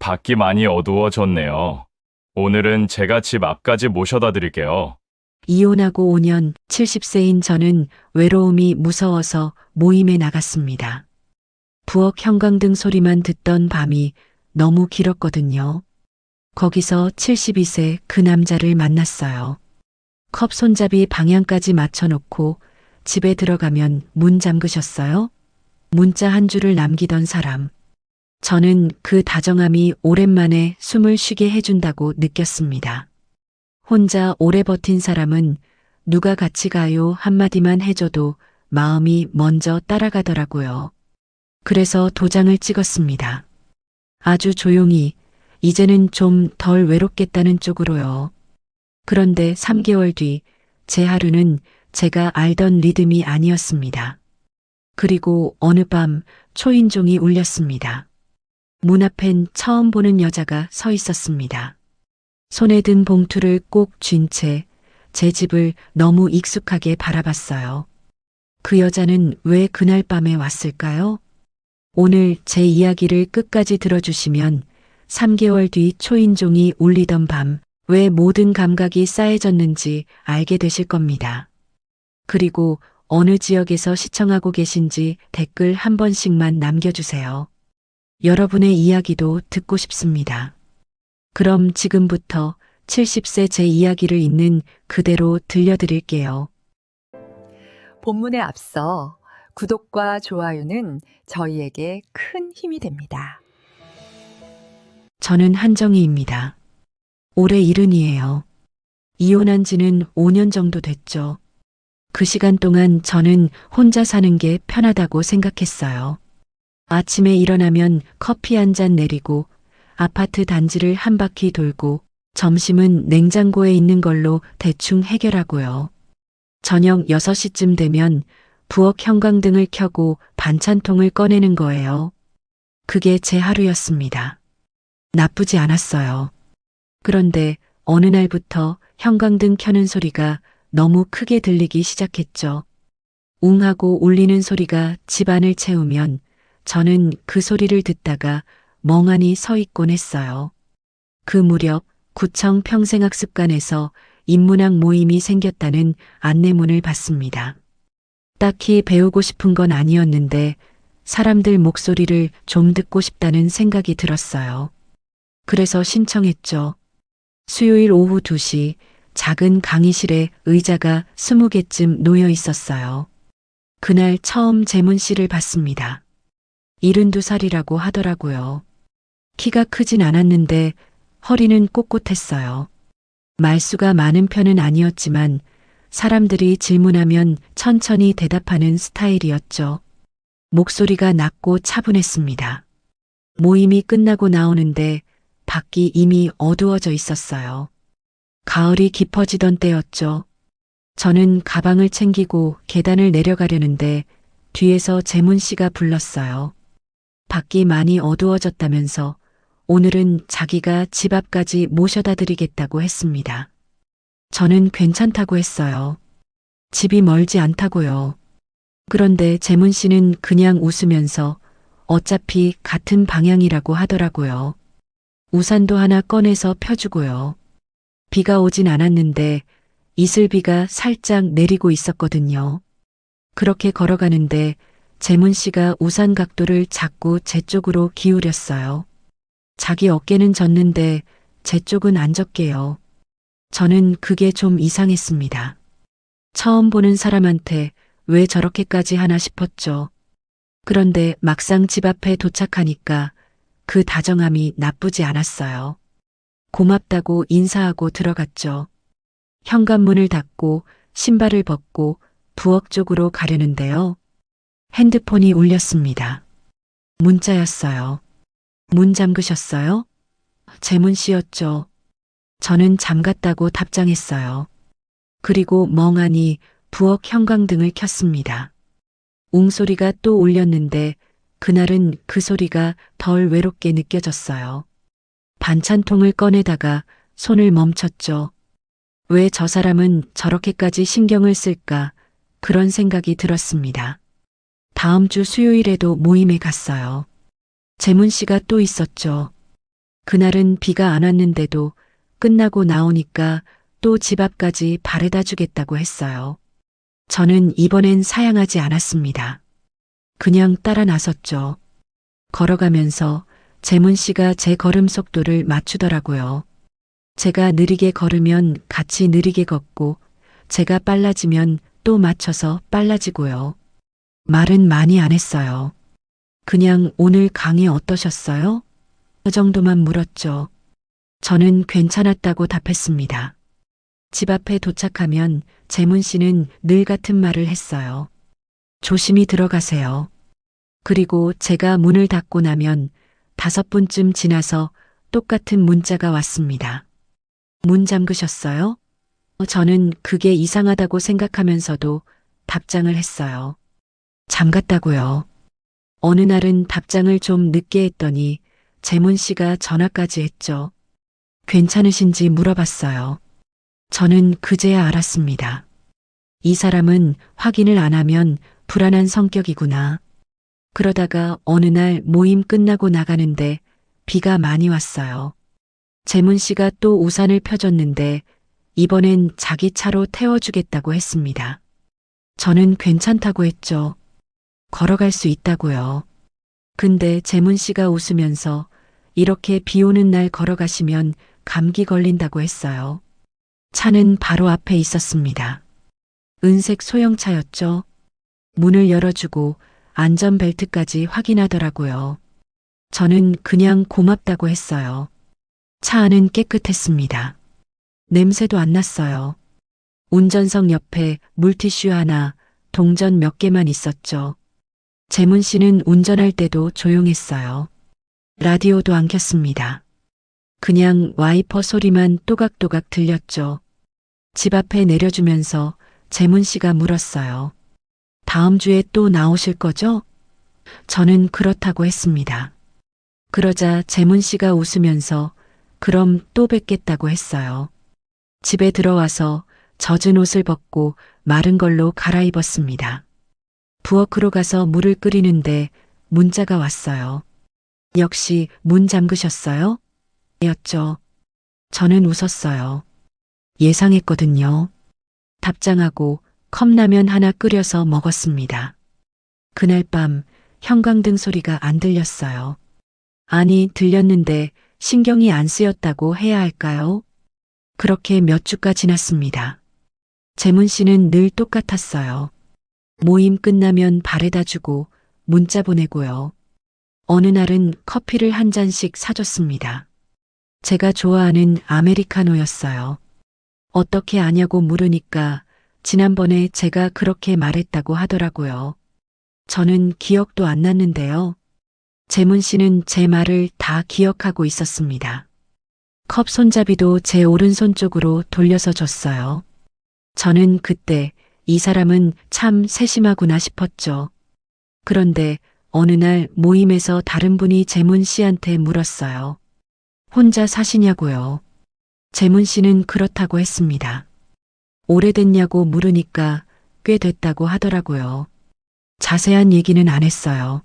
밖이 많이 어두워졌네요. 오늘은 제가 집 앞까지 모셔다 드릴게요. 이혼하고 5년 70세인 저는 외로움이 무서워서 모임에 나갔습니다. 부엌 형광등 소리만 듣던 밤이 너무 길었거든요. 거기서 72세 그 남자를 만났어요. 컵 손잡이 방향까지 맞춰놓고 집에 들어가면 문 잠그셨어요? 문자 한 줄을 남기던 사람. 저는 그 다정함이 오랜만에 숨을 쉬게 해준다고 느꼈습니다. 혼자 오래 버틴 사람은 누가 같이 가요 한마디만 해줘도 마음이 먼저 따라가더라고요. 그래서 도장을 찍었습니다. 아주 조용히, 이제는 좀 덜 외롭겠다는 쪽으로요. 그런데 3개월 뒤 제 하루는 제가 알던 리듬이 아니었습니다. 그리고 어느 밤 초인종이 울렸습니다. 문 앞엔 처음 보는 여자가 서 있었습니다. 손에 든 봉투를 꼭 쥔 채 제 집을 너무 익숙하게 바라봤어요. 그 여자는 왜 그날 밤에 왔을까요? 오늘 제 이야기를 끝까지 들어주시면 3개월 뒤 초인종이 울리던 밤 왜 모든 감각이 싸해졌는지 알게 되실 겁니다. 그리고 어느 지역에서 시청하고 계신지 댓글 한 번씩만 남겨주세요. 여러분의 이야기도 듣고 싶습니다. 그럼 지금부터 70세 제 이야기를 있는 그대로 들려드릴게요. 본문에 앞서 구독과 좋아요는 저희에게 큰 힘이 됩니다. 저는 한정희입니다. 올해 70이에요. 이혼한 지는 5년 정도 됐죠. 그 시간 동안 저는 혼자 사는 게 편하다고 생각했어요. 아침에 일어나면 커피 한 잔 내리고 아파트 단지를 한 바퀴 돌고 점심은 냉장고에 있는 걸로 대충 해결하고요. 저녁 6시쯤 되면 부엌 형광등을 켜고 반찬통을 꺼내는 거예요. 그게 제 하루였습니다. 나쁘지 않았어요. 그런데 어느 날부터 형광등 켜는 소리가 너무 크게 들리기 시작했죠. 웅 하고 울리는 소리가 집안을 채우면 저는 그 소리를 듣다가 멍하니 서 있곤 했어요. 그 무렵 구청 평생학습관에서 인문학 모임이 생겼다는 안내문을 받습니다. 딱히 배우고 싶은 건 아니었는데 사람들 목소리를 좀 듣고 싶다는 생각이 들었어요. 그래서 신청했죠. 수요일 오후 2시 작은 강의실에 의자가 20개쯤 놓여 있었어요. 그날 처음 재문 씨를 봤습니다. 72살이라고 하더라고요. 키가 크진 않았는데 허리는 꼿꼿했어요. 말수가 많은 편은 아니었지만 사람들이 질문하면 천천히 대답하는 스타일이었죠. 목소리가 낮고 차분했습니다. 모임이 끝나고 나오는데 밖이 이미 어두워져 있었어요. 가을이 깊어지던 때였죠. 저는 가방을 챙기고 계단을 내려가려는데 뒤에서 재문 씨가 불렀어요. 밖이 많이 어두워졌다면서 오늘은 자기가 집 앞까지 모셔다 드리겠다고 했습니다. 저는 괜찮다고 했어요. 집이 멀지 않다고요. 그런데 재문 씨는 그냥 웃으면서 어차피 같은 방향이라고 하더라고요. 우산도 하나 꺼내서 펴주고요. 비가 오진 않았는데 이슬비가 살짝 내리고 있었거든요. 그렇게 걸어가는데 재문 씨가 우산 각도를 자꾸 제 쪽으로 기울였어요. 자기 어깨는 졌는데 제 쪽은 안 졌게요. 저는 그게 좀 이상했습니다. 처음 보는 사람한테 왜 저렇게까지 하나 싶었죠. 그런데 막상 집 앞에 도착하니까 그 다정함이 나쁘지 않았어요. 고맙다고 인사하고 들어갔죠. 현관문을 닫고 신발을 벗고 부엌 쪽으로 가려는데요. 핸드폰이 울렸습니다. 문자였어요. 문 잠그셨어요? 재문 씨였죠. 저는 잠갔다고 답장했어요. 그리고 멍하니 부엌 형광등을 켰습니다. 웅소리가 또 울렸는데 그날은 그 소리가 덜 외롭게 느껴졌어요. 반찬통을 꺼내다가 손을 멈췄죠. 왜 저 사람은 저렇게까지 신경을 쓸까 그런 생각이 들었습니다. 다음 주 수요일에도 모임에 갔어요. 재문 씨가 또 있었죠. 그날은 비가 안 왔는데도 끝나고 나오니까 또 집 앞까지 바래다 주겠다고 했어요. 저는 이번엔 사양하지 않았습니다. 그냥 따라 나섰죠. 걸어가면서 재문 씨가 제 걸음 속도를 맞추더라고요. 제가 느리게 걸으면 같이 느리게 걷고, 제가 빨라지면 또 맞춰서 빨라지고요. 말은 많이 안 했어요. 그냥 오늘 강의 어떠셨어요? 그 정도만 물었죠. 저는 괜찮았다고 답했습니다. 집 앞에 도착하면 재문 씨는 늘 같은 말을 했어요. 조심히 들어가세요. 그리고 제가 문을 닫고 나면 5분쯤 지나서 똑같은 문자가 왔습니다. 문 잠그셨어요? 저는 그게 이상하다고 생각하면서도 답장을 했어요. 잠갔다고요. 어느 날은 답장을 좀 늦게 했더니 재문 씨가 전화까지 했죠. 괜찮으신지 물어봤어요. 저는 그제야 알았습니다. 이 사람은 확인을 안 하면 불안한 성격이구나. 그러다가 어느 날 모임 끝나고 나가는데 비가 많이 왔어요. 재문 씨가 또 우산을 펴줬는데 이번엔 자기 차로 태워주겠다고 했습니다. 저는 괜찮다고 했죠. 걸어갈 수 있다고요. 근데 재문 씨가 웃으면서 이렇게 비 오는 날 걸어가시면 감기 걸린다고 했어요. 차는 바로 앞에 있었습니다. 은색 소형차였죠. 문을 열어주고 안전벨트까지 확인하더라고요. 저는 그냥 고맙다고 했어요. 차 안은 깨끗했습니다. 냄새도 안 났어요. 운전석 옆에 물티슈 하나, 동전 몇 개만 있었죠. 재문 씨는 운전할 때도 조용했어요. 라디오도 안 켰습니다. 그냥 와이퍼 소리만 또각또각 들렸죠. 집 앞에 내려주면서 재문 씨가 물었어요. 다음 주에 또 나오실 거죠? 저는 그렇다고 했습니다. 그러자 재문 씨가 웃으면서 그럼 또 뵙겠다고 했어요. 집에 들어와서 젖은 옷을 벗고 마른 걸로 갈아입었습니다. 부엌으로 가서 물을 끓이는데 문자가 왔어요. 역시 문 잠그셨어요? 였죠. 저는 웃었어요. 예상했거든요. 답장하고 컵라면 하나 끓여서 먹었습니다. 그날 밤 형광등 소리가 안 들렸어요. 아니, 들렸는데 신경이 안 쓰였다고 해야 할까요? 그렇게 몇 주가 지났습니다. 재문 씨는 늘 똑같았어요. 모임 끝나면 바래다 주고 문자 보내고요. 어느 날은 커피를 한 잔씩 사줬습니다. 제가 좋아하는 아메리카노였어요. 어떻게 아냐고 물으니까 지난번에 제가 그렇게 말했다고 하더라고요. 저는 기억도 안 났는데요. 재문 씨는 제 말을 다 기억하고 있었습니다. 컵 손잡이도 제 오른손 쪽으로 돌려서 줬어요. 저는 그때 이 사람은 참 세심하구나 싶었죠. 그런데 어느 날 모임에서 다른 분이 재문 씨한테 물었어요. 혼자 사시냐고요. 재문 씨는 그렇다고 했습니다. 오래됐냐고 물으니까 꽤 됐다고 하더라고요. 자세한 얘기는 안 했어요.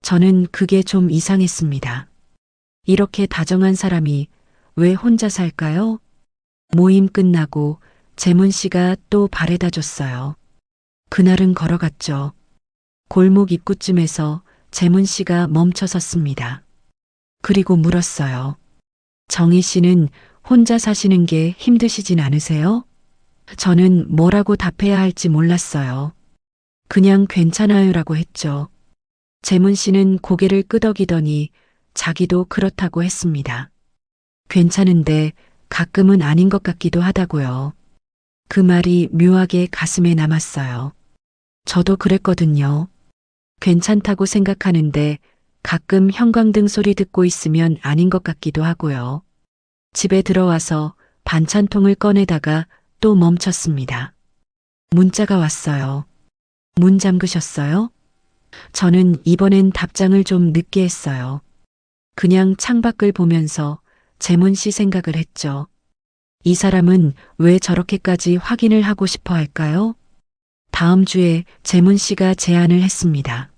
저는 그게 좀 이상했습니다. 이렇게 다정한 사람이 왜 혼자 살까요? 모임 끝나고 재문 씨가 또 바래다 줬어요. 그날은 걸어갔죠. 골목 입구쯤에서 재문 씨가 멈춰 섰습니다. 그리고 물었어요. 정희 씨는 혼자 사시는 게 힘드시진 않으세요? 저는 뭐라고 답해야 할지 몰랐어요. 그냥 괜찮아요라고 했죠. 재문 씨는 고개를 끄덕이더니 자기도 그렇다고 했습니다. 괜찮은데 가끔은 아닌 것 같기도 하다고요. 그 말이 묘하게 가슴에 남았어요. 저도 그랬거든요. 괜찮다고 생각하는데 가끔 형광등 소리 듣고 있으면 아닌 것 같기도 하고요. 집에 들어와서 반찬통을 꺼내다가 또 멈췄습니다. 문자가 왔어요. 문 잠그셨어요? 저는 이번엔 답장을 좀 늦게 했어요. 그냥 창밖을 보면서 재문 씨 생각을 했죠. 이 사람은 왜 저렇게까지 확인을 하고 싶어 할까요? 다음 주에 재문 씨가 제안을 했습니다.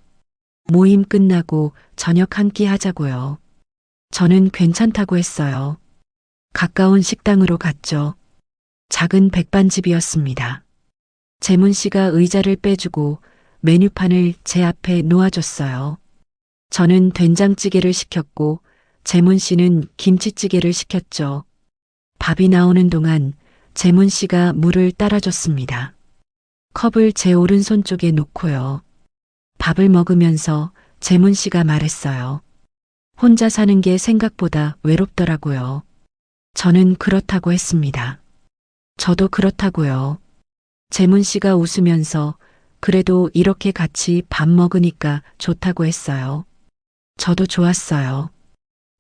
모임 끝나고 저녁 한 끼 하자고요. 저는 괜찮다고 했어요. 가까운 식당으로 갔죠. 작은 백반집이었습니다. 재문 씨가 의자를 빼주고 메뉴판을 제 앞에 놓아줬어요. 저는 된장찌개를 시켰고 재문 씨는 김치찌개를 시켰죠. 밥이 나오는 동안 재문 씨가 물을 따라줬습니다. 컵을 제 오른손 쪽에 놓고요. 밥을 먹으면서 재문 씨가 말했어요. 혼자 사는 게 생각보다 외롭더라고요. 저는 그렇다고 했습니다. 저도 그렇다고요. 재문 씨가 웃으면서 그래도 이렇게 같이 밥 먹으니까 좋다고 했어요. 저도 좋았어요.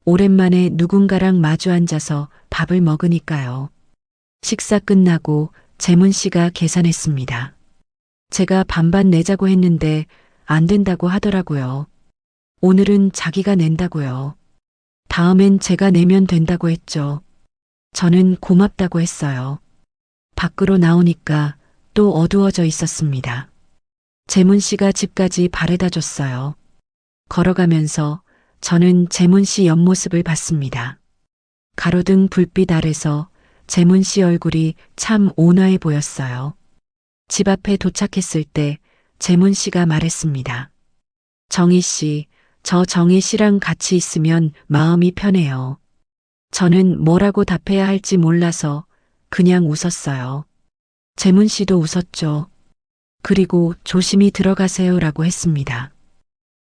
오랜만에 누군가랑 마주 앉아서 밥을 먹으니까요. 식사 끝나고 재문 씨가 계산했습니다. 제가 반반 내자고 했는데 안 된다고 하더라고요. 오늘은 자기가 낸다고요. 다음엔 제가 내면 된다고 했죠. 저는 고맙다고 했어요. 밖으로 나오니까 또 어두워져 있었습니다. 재문 씨가 집까지 바래다 줬어요. 걸어가면서 저는 재문 씨 옆모습을 봤습니다. 가로등 불빛 아래서 재문 씨 얼굴이 참 온화해 보였어요. 집 앞에 도착했을 때 재문 씨가 말했습니다. 정희 씨, 저 정희 씨랑 같이 있으면 마음이 편해요. 저는 뭐라고 답해야 할지 몰라서 그냥 웃었어요. 재문 씨도 웃었죠. 그리고 조심히 들어가세요라고 했습니다.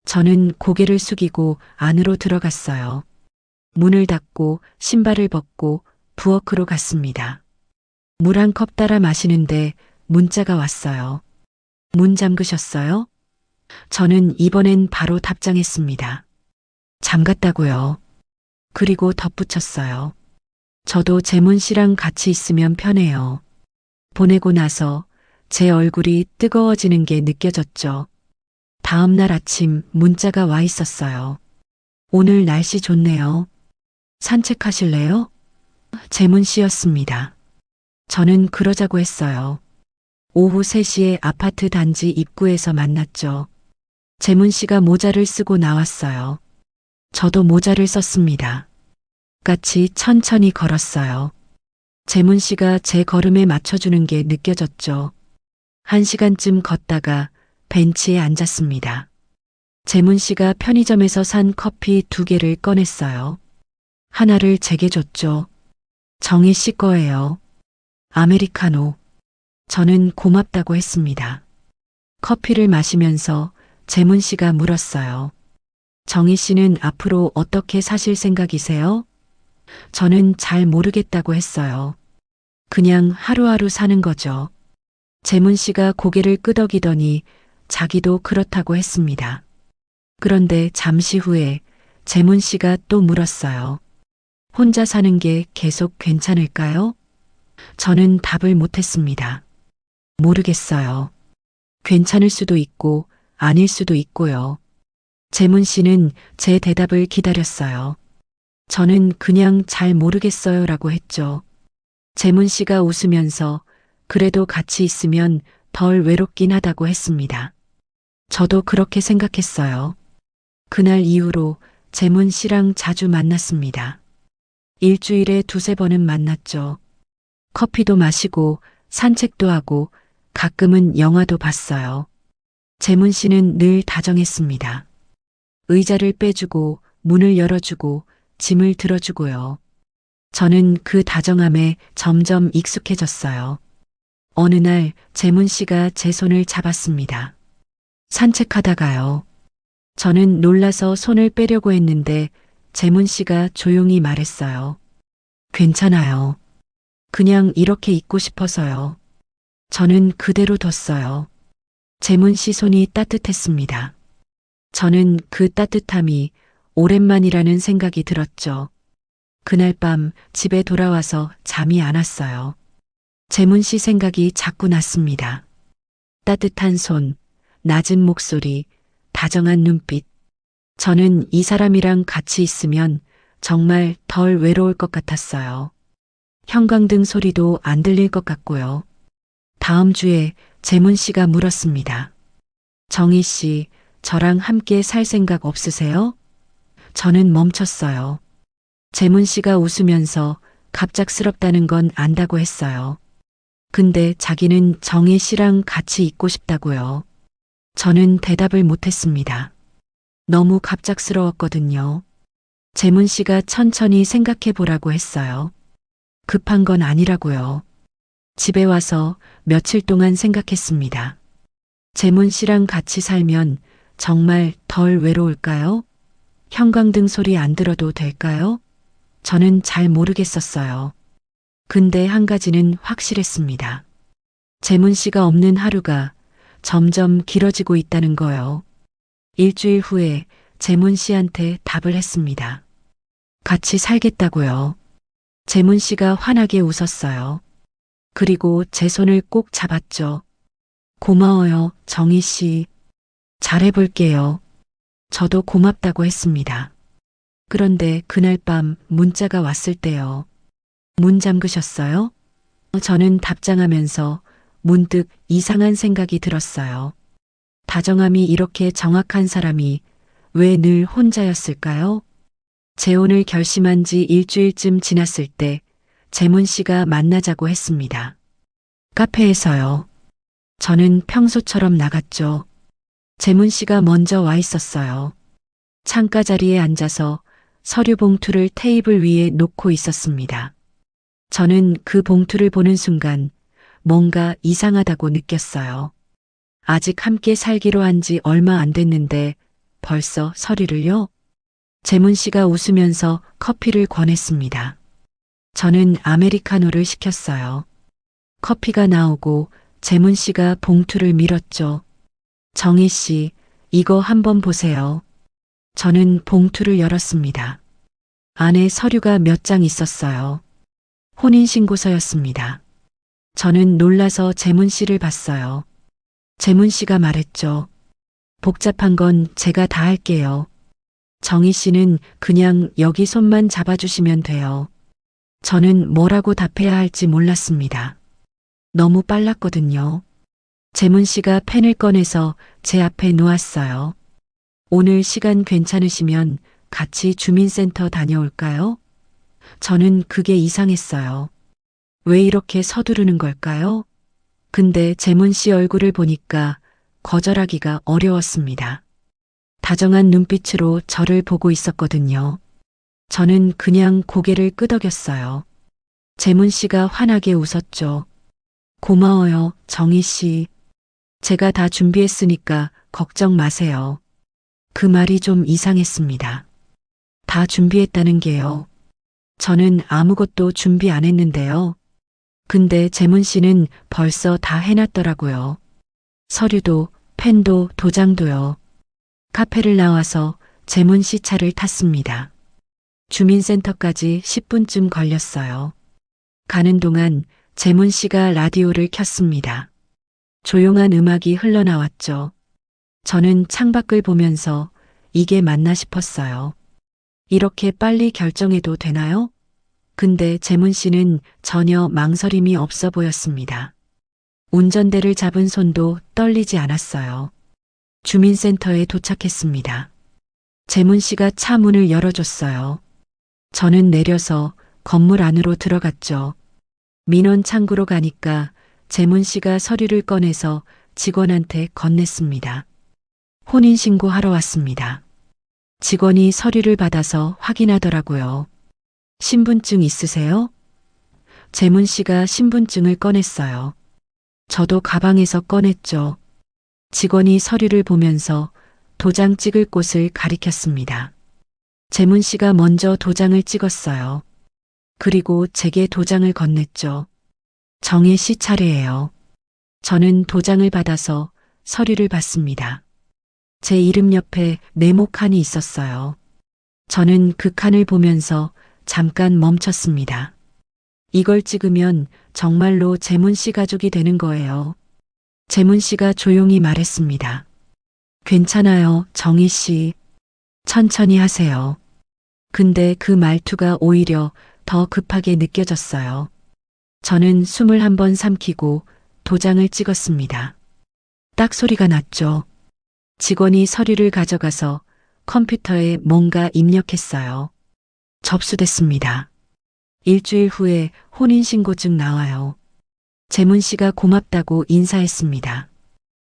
저는 고개를 숙이고 안으로 들어갔어요. 문을 닫고 신발을 벗고 부엌으로 갔습니다. 물 한 컵 따라 마시는데 문자가 왔어요. 문 잠그셨어요? 저는 이번엔 바로 답장했습니다. 잠갔다고요. 그리고 덧붙였어요. 저도 재문 씨랑 같이 있으면 편해요. 보내고 나서 제 얼굴이 뜨거워지는 게 느껴졌죠. 다음 날 아침 문자가 와 있었어요. 오늘 날씨 좋네요. 산책하실래요? 재문 씨였습니다. 저는 그러자고 했어요. 오후 3시에 아파트 단지 입구에서 만났죠. 재문 씨가 모자를 쓰고 나왔어요. 저도 모자를 썼습니다. 같이 천천히 걸었어요. 재문 씨가 제 걸음에 맞춰주는 게 느껴졌죠. 1시간쯤 걷다가 벤치에 앉았습니다. 재문 씨가 편의점에서 산 커피 2개를 꺼냈어요. 하나를 제게 줬죠. 정희 씨 거예요. 아메리카노. 저는 고맙다고 했습니다. 커피를 마시면서 재문 씨가 물었어요. 정희 씨는 앞으로 어떻게 사실 생각이세요? 저는 잘 모르겠다고 했어요. 그냥 하루하루 사는 거죠. 재문 씨가 고개를 끄덕이더니 자기도 그렇다고 했습니다. 그런데 잠시 후에 재문 씨가 또 물었어요. 혼자 사는 게 계속 괜찮을까요? 저는 답을 못했습니다. 모르겠어요. 괜찮을 수도 있고 아닐 수도 있고요. 재문 씨는 제 대답을 기다렸어요. 저는 그냥 잘 모르겠어요라고 했죠. 재문 씨가 웃으면서 그래도 같이 있으면 덜 외롭긴 하다고 했습니다. 저도 그렇게 생각했어요. 그날 이후로 재문 씨랑 자주 만났습니다. 일주일에 2~3번은 만났죠. 커피도 마시고 산책도 하고 가끔은 영화도 봤어요. 재문 씨는 늘 다정했습니다. 의자를 빼주고 문을 열어주고 짐을 들어주고요. 저는 그 다정함에 점점 익숙해졌어요. 어느 날 재문 씨가 제 손을 잡았습니다. 산책하다가요. 저는 놀라서 손을 빼려고 했는데 재문 씨가 조용히 말했어요. 괜찮아요. 그냥 이렇게 있고 싶어서요. 저는 그대로 뒀어요. 재문 씨 손이 따뜻했습니다. 저는 그 따뜻함이 오랜만이라는 생각이 들었죠. 그날 밤 집에 돌아와서 잠이 안 왔어요. 재문 씨 생각이 자꾸 났습니다. 따뜻한 손, 낮은 목소리, 다정한 눈빛. 저는 이 사람이랑 같이 있으면 정말 덜 외로울 것 같았어요. 형광등 소리도 안 들릴 것 같고요. 다음 주에 재문 씨가 물었습니다. 정희 씨, 저랑 함께 살 생각 없으세요? 저는 멈췄어요. 재문 씨가 웃으면서 갑작스럽다는 건 안다고 했어요. 근데 자기는 정혜 씨랑 같이 있고 싶다고요. 저는 대답을 못했습니다. 너무 갑작스러웠거든요. 재문 씨가 천천히 생각해 보라고 했어요. 급한 건 아니라고요. 집에 와서 며칠 동안 생각했습니다. 재문 씨랑 같이 살면 정말 덜 외로울까요? 형광등 소리 안 들어도 될까요? 저는 잘 모르겠었어요. 근데 한 가지는 확실했습니다. 재문 씨가 없는 하루가 점점 길어지고 있다는 거요. 일주일 후에 재문 씨한테 답을 했습니다. 같이 살겠다고요. 재문 씨가 환하게 웃었어요. 그리고 제 손을 꼭 잡았죠. 고마워요, 정희 씨. 잘해볼게요. 저도 고맙다고 했습니다. 그런데 그날 밤 문자가 왔을 때요. 문 잠그셨어요? 저는 답장하면서 문득 이상한 생각이 들었어요. 다정함이 이렇게 정확한 사람이 왜 늘 혼자였을까요? 재혼을 결심한 지 일주일쯤 지났을 때 재문 씨가 만나자고 했습니다. 카페에서요. 저는 평소처럼 나갔죠. 재문 씨가 먼저 와 있었어요. 창가 자리에 앉아서 서류 봉투를 테이블 위에 놓고 있었습니다. 저는 그 봉투를 보는 순간 뭔가 이상하다고 느꼈어요. 아직 함께 살기로 한 지 얼마 안 됐는데 벌써 서류를요? 재문 씨가 웃으면서 커피를 권했습니다. 저는 아메리카노를 시켰어요. 커피가 나오고 재문 씨가 봉투를 밀었죠. 정희 씨, 이거 한번 보세요. 저는 봉투를 열었습니다. 안에 서류가 몇 장 있었어요. 혼인신고서였습니다. 저는 놀라서 재문 씨를 봤어요. 재문 씨가 말했죠. 복잡한 건 제가 다 할게요. 정희 씨는 그냥 여기 손만 잡아주시면 돼요. 저는 뭐라고 답해야 할지 몰랐습니다. 너무 빨랐거든요. 재문 씨가 펜을 꺼내서 제 앞에 놓았어요. 오늘 시간 괜찮으시면 같이 주민센터 다녀올까요? 저는 그게 이상했어요. 왜 이렇게 서두르는 걸까요? 근데 재문 씨 얼굴을 보니까 거절하기가 어려웠습니다. 다정한 눈빛으로 저를 보고 있었거든요. 저는 그냥 고개를 끄덕였어요. 재문 씨가 환하게 웃었죠. 고마워요, 정희 씨. 제가 다 준비했으니까 걱정 마세요. 그 말이 좀 이상했습니다. 다 준비했다는 게요. 저는 아무것도 준비 안 했는데요. 근데 재문 씨는 벌써 다 해놨더라고요. 서류도, 펜도, 도장도요. 카페를 나와서 재문 씨 차를 탔습니다. 주민센터까지 10분쯤 걸렸어요. 가는 동안 재문 씨가 라디오를 켰습니다. 조용한 음악이 흘러나왔죠. 저는 창밖을 보면서 이게 맞나 싶었어요. 이렇게 빨리 결정해도 되나요? 근데 재문 씨는 전혀 망설임이 없어 보였습니다. 운전대를 잡은 손도 떨리지 않았어요. 주민센터에 도착했습니다. 재문 씨가 차 문을 열어줬어요. 저는 내려서 건물 안으로 들어갔죠. 민원 창구로 가니까 재문 씨가 서류를 꺼내서 직원한테 건넸습니다. 혼인신고하러 왔습니다. 직원이 서류를 받아서 확인하더라고요. 신분증 있으세요? 재문 씨가 신분증을 꺼냈어요. 저도 가방에서 꺼냈죠. 직원이 서류를 보면서 도장 찍을 곳을 가리켰습니다. 재문 씨가 먼저 도장을 찍었어요. 그리고 제게 도장을 건넸죠. 정혜 씨 차례예요. 저는 도장을 받아서 서류를 받습니다. 제 이름 옆에 네모 칸이 있었어요. 저는 그 칸을 보면서 잠깐 멈췄습니다. 이걸 찍으면 정말로 재문 씨 가족이 되는 거예요. 재문 씨가 조용히 말했습니다. 괜찮아요, 정희 씨. 천천히 하세요. 근데 그 말투가 오히려 더 급하게 느껴졌어요. 저는 숨을 한번 삼키고 도장을 찍었습니다. 딱 소리가 났죠. 직원이 서류를 가져가서 컴퓨터에 뭔가 입력했어요. 접수됐습니다. 일주일 후에 혼인신고증 나와요. 재문 씨가 고맙다고 인사했습니다.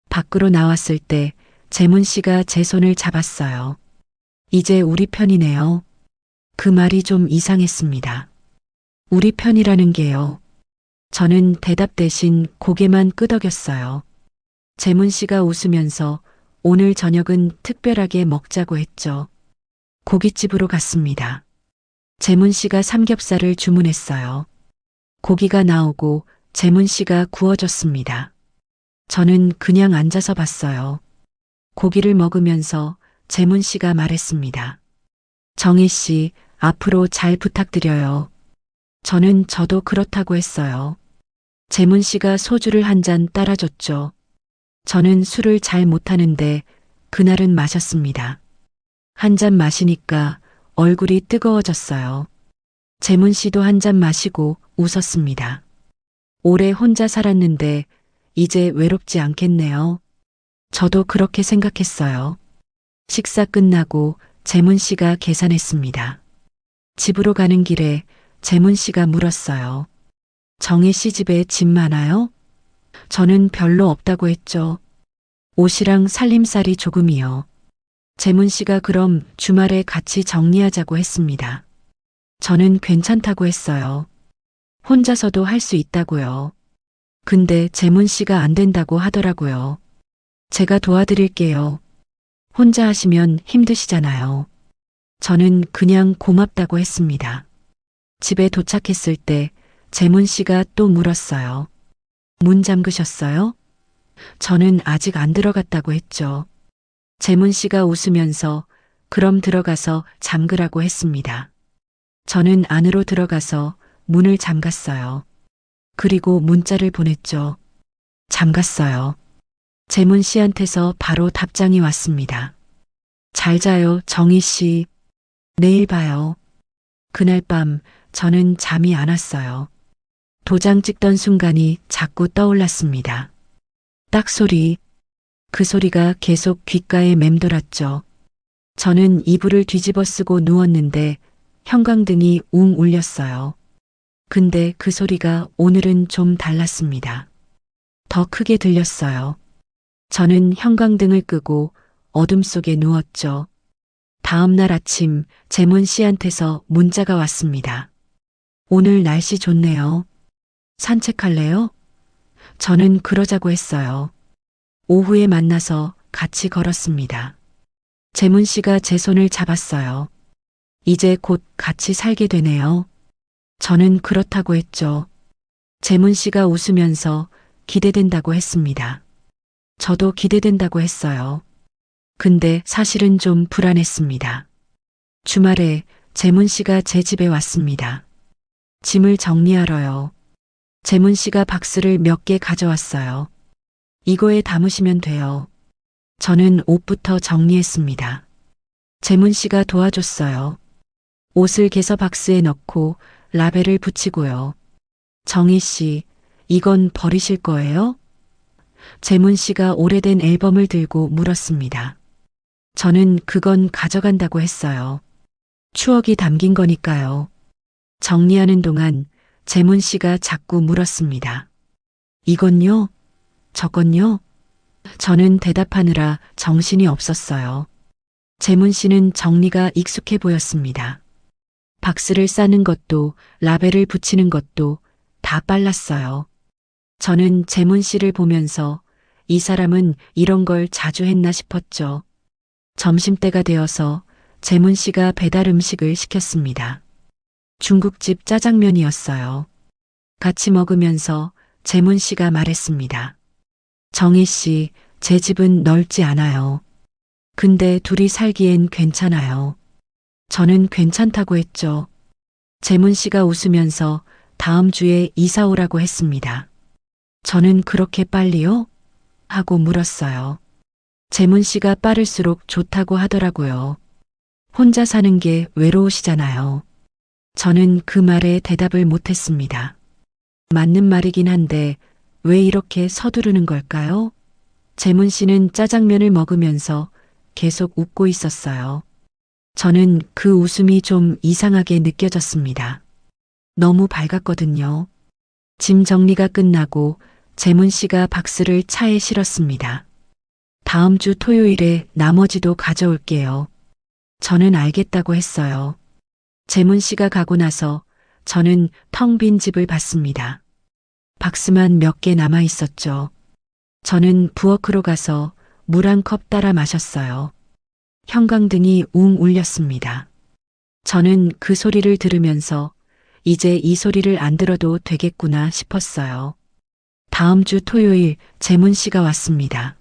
밖으로 나왔을 때 재문 씨가 제 손을 잡았어요. 이제 우리 편이네요. 그 말이 좀 이상했습니다. 우리 편이라는 게요. 저는 대답 대신 고개만 끄덕였어요. 재문 씨가 웃으면서 오늘 저녁은 특별하게 먹자고 했죠. 고깃집으로 갔습니다. 재문 씨가 삼겹살을 주문했어요. 고기가 나오고 재문 씨가 구워줬습니다. 저는 그냥 앉아서 봤어요. 고기를 먹으면서 재문 씨가 말했습니다. 정희 씨, 앞으로 잘 부탁드려요. 저도 그렇다고 했어요. 재문 씨가 소주를 한 잔 따라줬죠. 저는 술을 잘 못하는데 그날은 마셨습니다. 한 잔 마시니까 얼굴이 뜨거워졌어요. 재문 씨도 한 잔 마시고 웃었습니다. 오래 혼자 살았는데 이제 외롭지 않겠네요. 저도 그렇게 생각했어요. 식사 끝나고 재문 씨가 계산했습니다. 집으로 가는 길에 재문 씨가 물었어요. 정혜 씨 집에 짐 많아요? 저는 별로 없다고 했죠. 옷이랑 살림살이 조금이요. 재문 씨가 그럼 주말에 같이 정리하자고 했습니다. 저는 괜찮다고 했어요. 혼자서도 할 수 있다고요. 근데 재문 씨가 안 된다고 하더라고요. 제가 도와드릴게요. 혼자 하시면 힘드시잖아요. 저는 그냥 고맙다고 했습니다. 집에 도착했을 때 재문 씨가 또 물었어요. 문 잠그셨어요? 저는 아직 안 들어갔다고 했죠. 재문 씨가 웃으면서 그럼 들어가서 잠그라고 했습니다. 저는 안으로 들어가서 문을 잠갔어요. 그리고 문자를 보냈죠. 잠갔어요. 재문 씨한테서 바로 답장이 왔습니다. 잘 자요, 정희 씨. 내일 봐요. 그날 밤 저는 잠이 안 왔어요. 도장 찍던 순간이 자꾸 떠올랐습니다. 딱 소리. 그 소리가 계속 귓가에 맴돌았죠. 저는 이불을 뒤집어 쓰고 누웠는데 형광등이 웅 울렸어요. 근데 그 소리가 오늘은 좀 달랐습니다. 더 크게 들렸어요. 저는 형광등을 끄고 어둠 속에 누웠죠. 다음 날 아침 재문 씨한테서 문자가 왔습니다. 오늘 날씨 좋네요. 산책할래요? 저는 그러자고 했어요. 오후에 만나서 같이 걸었습니다. 재문 씨가 제 손을 잡았어요. 이제 곧 같이 살게 되네요. 저는 그렇다고 했죠. 재문 씨가 웃으면서 기대된다고 했습니다. 저도 기대된다고 했어요. 근데 사실은 좀 불안했습니다. 주말에 재문 씨가 제 집에 왔습니다. 짐을 정리하러요. 재문 씨가 박스를 몇 개 가져왔어요. 이거에 담으시면 돼요. 저는 옷부터 정리했습니다. 재문 씨가 도와줬어요. 옷을 개서 박스에 넣고 라벨을 붙이고요. 정희 씨, 이건 버리실 거예요? 재문 씨가 오래된 앨범을 들고 물었습니다. 저는 그건 가져간다고 했어요. 추억이 담긴 거니까요. 정리하는 동안 재문 씨가 자꾸 물었습니다. 이건요? 저건요? 저는 대답하느라 정신이 없었어요. 재문 씨는 정리가 익숙해 보였습니다. 박스를 싸는 것도 라벨을 붙이는 것도 다 빨랐어요. 저는 재문 씨를 보면서 이 사람은 이런 걸 자주 했나 싶었죠. 점심때가 되어서 재문 씨가 배달 음식을 시켰습니다. 중국집 짜장면이었어요. 같이 먹으면서 재문 씨가 말했습니다. 정희 씨, 제 집은 넓지 않아요. 근데 둘이 살기엔 괜찮아요. 저는 괜찮다고 했죠. 재문 씨가 웃으면서 다음 주에 이사 오라고 했습니다. 저는 그렇게 빨리요? 하고 물었어요. 재문 씨가 빠를수록 좋다고 하더라고요. 혼자 사는 게 외로우시잖아요. 저는 그 말에 대답을 못했습니다. 맞는 말이긴 한데 왜 이렇게 서두르는 걸까요? 재문 씨는 짜장면을 먹으면서 계속 웃고 있었어요. 저는 그 웃음이 좀 이상하게 느껴졌습니다. 너무 밝았거든요. 짐 정리가 끝나고 재문 씨가 박스를 차에 실었습니다. 다음 주 토요일에 나머지도 가져올게요. 저는 알겠다고 했어요. 재문 씨가 가고 나서 저는 텅 빈 집을 봤습니다. 박스만 몇 개 남아 있었죠. 저는 부엌으로 가서 물 한 컵 따라 마셨어요. 형광등이 웅 울렸습니다. 저는 그 소리를 들으면서 이제 이 소리를 안 들어도 되겠구나 싶었어요. 다음 주 토요일 재문 씨가 왔습니다.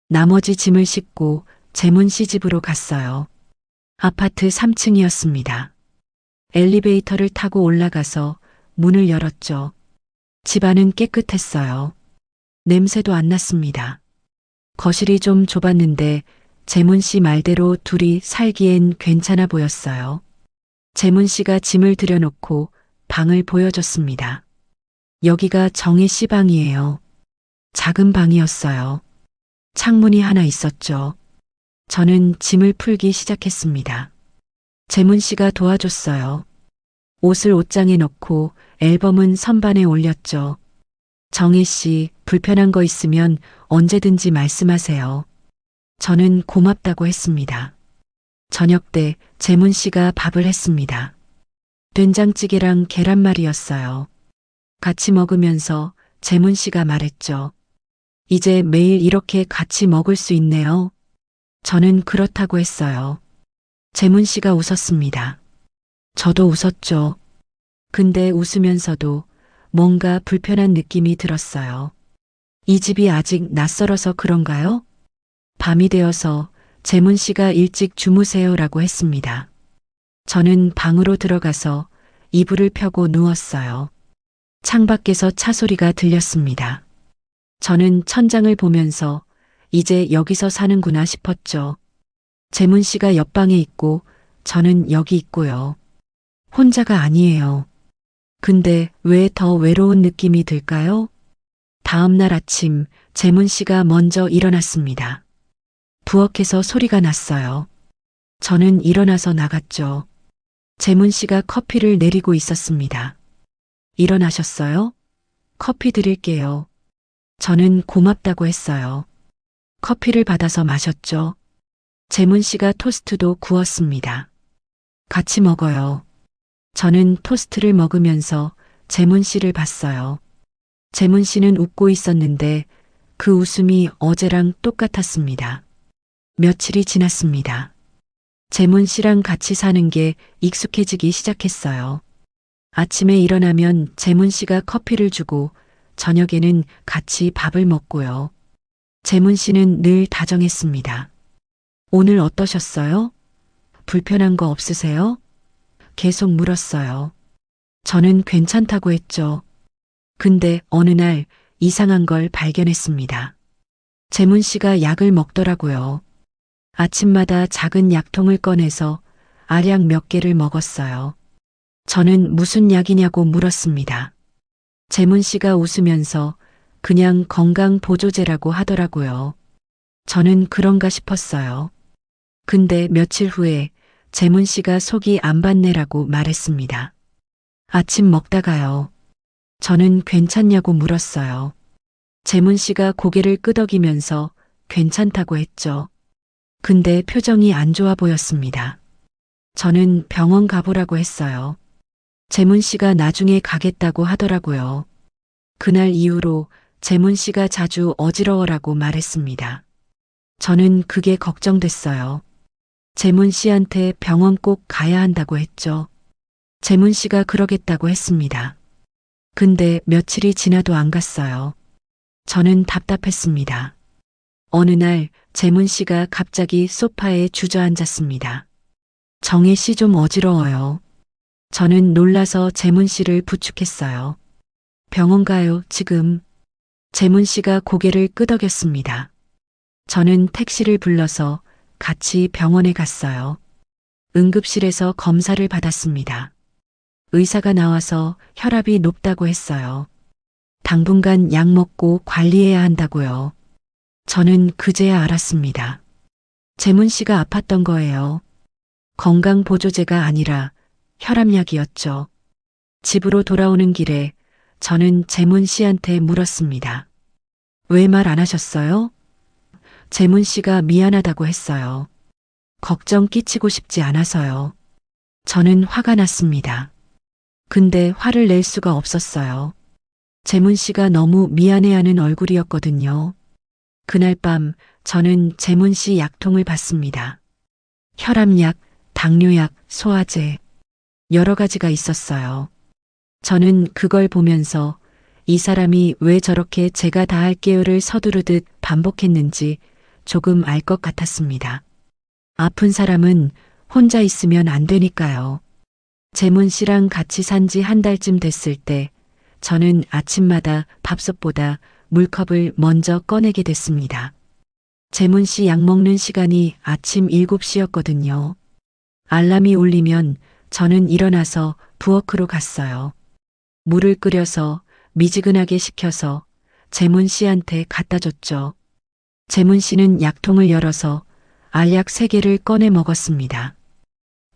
나머지 짐을 싣고 재문 씨 집으로 갔어요. 아파트 3층이었습니다. 엘리베이터를 타고 올라가서 문을 열었죠. 집안은 깨끗했어요. 냄새도 안 났습니다. 거실이 좀 좁았는데 재문 씨 말대로 둘이 살기엔 괜찮아 보였어요. 재문 씨가 짐을 들여놓고 방을 보여줬습니다. 여기가 정혜 씨 방이에요. 작은 방이었어요. 창문이 하나 있었죠. 저는 짐을 풀기 시작했습니다. 재문 씨가 도와줬어요. 옷을 옷장에 넣고 앨범은 선반에 올렸죠. 정혜 씨, 불편한 거 있으면 언제든지 말씀하세요. 저는 고맙다고 했습니다. 저녁 때 재문 씨가 밥을 했습니다. 된장찌개랑 계란말이였어요. 같이 먹으면서 재문 씨가 말했죠. 이제 매일 이렇게 같이 먹을 수 있네요. 저는 그렇다고 했어요. 재문 씨가 웃었습니다. 저도 웃었죠. 근데 웃으면서도 뭔가 불편한 느낌이 들었어요. 이 집이 아직 낯설어서 그런가요? 밤이 되어서 재문 씨가 일찍 주무세요라고 했습니다. 저는 방으로 들어가서 이불을 펴고 누웠어요. 창밖에서 차 소리가 들렸습니다. 저는 천장을 보면서 이제 여기서 사는구나 싶었죠. 재문 씨가 옆방에 있고 저는 여기 있고요. 혼자가 아니에요. 근데 왜 더 외로운 느낌이 들까요? 다음 날 아침 재문 씨가 먼저 일어났습니다. 부엌에서 소리가 났어요. 저는 일어나서 나갔죠. 재문 씨가 커피를 내리고 있었습니다. 일어나셨어요? 커피 드릴게요. 저는 고맙다고 했어요. 커피를 받아서 마셨죠. 재문 씨가 토스트도 구웠습니다. 같이 먹어요. 저는 토스트를 먹으면서 재문 씨를 봤어요. 재문 씨는 웃고 있었는데 그 웃음이 어제랑 똑같았습니다. 며칠이 지났습니다. 재문 씨랑 같이 사는 게 익숙해지기 시작했어요. 아침에 일어나면 재문 씨가 커피를 주고 저녁에는 같이 밥을 먹고요. 재문 씨는 늘 다정했습니다. 오늘 어떠셨어요? 불편한 거 없으세요? 계속 물었어요. 저는 괜찮다고 했죠. 근데 어느 날 이상한 걸 발견했습니다. 재문 씨가 약을 먹더라고요. 아침마다 작은 약통을 꺼내서 알약 몇 개를 먹었어요. 저는 무슨 약이냐고 물었습니다. 재문 씨가 웃으면서 그냥 건강보조제라고 하더라고요. 저는 그런가 싶었어요. 근데 며칠 후에 재문 씨가 속이 안 받네라고 말했습니다. 아침 먹다가요. 저는 괜찮냐고 물었어요. 재문 씨가 고개를 끄덕이면서 괜찮다고 했죠. 근데 표정이 안 좋아 보였습니다. 저는 병원 가보라고 했어요. 재문 씨가 나중에 가겠다고 하더라고요. 그날 이후로 재문 씨가 자주 어지러워라고 말했습니다. 저는 그게 걱정됐어요. 재문 씨한테 병원 꼭 가야 한다고 했죠. 재문 씨가 그러겠다고 했습니다. 근데 며칠이 지나도 안 갔어요. 저는 답답했습니다. 어느 날 재문 씨가 갑자기 소파에 주저앉았습니다. 정혜 씨 좀 어지러워요. 저는 놀라서 재문 씨를 부축했어요. 병원 가요, 지금. 재문 씨가 고개를 끄덕였습니다. 저는 택시를 불러서 같이 병원에 갔어요. 응급실에서 검사를 받았습니다. 의사가 나와서 혈압이 높다고 했어요. 당분간 약 먹고 관리해야 한다고요. 저는 그제야 알았습니다. 재문 씨가 아팠던 거예요. 건강보조제가 아니라 혈압약이었죠. 집으로 돌아오는 길에 저는 재문 씨한테 물었습니다. 왜 말 안 하셨어요? 재문 씨가 미안하다고 했어요. 걱정 끼치고 싶지 않아서요. 저는 화가 났습니다. 근데 화를 낼 수가 없었어요. 재문 씨가 너무 미안해하는 얼굴이었거든요. 그날 밤 저는 재문 씨 약통을 받습니다. 혈압약, 당뇨약, 소화제, 여러 가지가 있었어요. 저는 그걸 보면서 이 사람이 왜 저렇게 제가 다 할게요를 서두르듯 반복했는지 조금 알 것 같았습니다. 아픈 사람은 혼자 있으면 안 되니까요. 재문 씨랑 같이 산 지 한 달쯤 됐을 때 저는 아침마다 밥솥보다 물컵을 먼저 꺼내게 됐습니다. 재문 씨 약 먹는 시간이 아침 7시였거든요. 알람이 울리면 저는 일어나서 부엌으로 갔어요. 물을 끓여서 미지근하게 식혀서 재문 씨한테 갖다 줬죠. 재문 씨는 약통을 열어서 알약 3개를 꺼내 먹었습니다.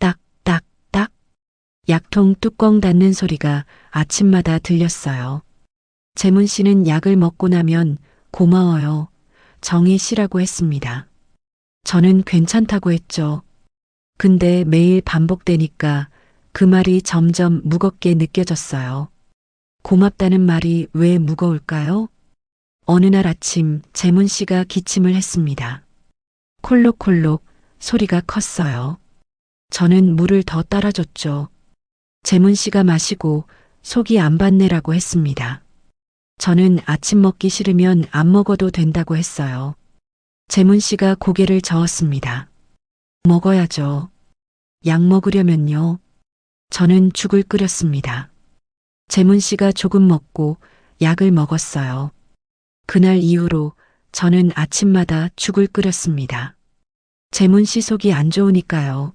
딱, 딱, 딱. 약통 뚜껑 닫는 소리가 아침마다 들렸어요. 재문 씨는 약을 먹고 나면 고마워요. 정희 씨라고 했습니다. 저는 괜찮다고 했죠. 근데 매일 반복되니까 그 말이 점점 무겁게 느껴졌어요. 고맙다는 말이 왜 무거울까요? 어느 날 아침 재문 씨가 기침을 했습니다. 콜록콜록 소리가 컸어요. 저는 물을 더 따라줬죠. 재문 씨가 마시고 속이 안 받네라고 했습니다. 저는 아침 먹기 싫으면 안 먹어도 된다고 했어요. 재문 씨가 고개를 저었습니다. 먹어야죠. 약 먹으려면요. 저는 죽을 끓였습니다. 재문 씨가 조금 먹고 약을 먹었어요. 그날 이후로 저는 아침마다 죽을 끓였습니다. 재문 씨 속이 안 좋으니까요.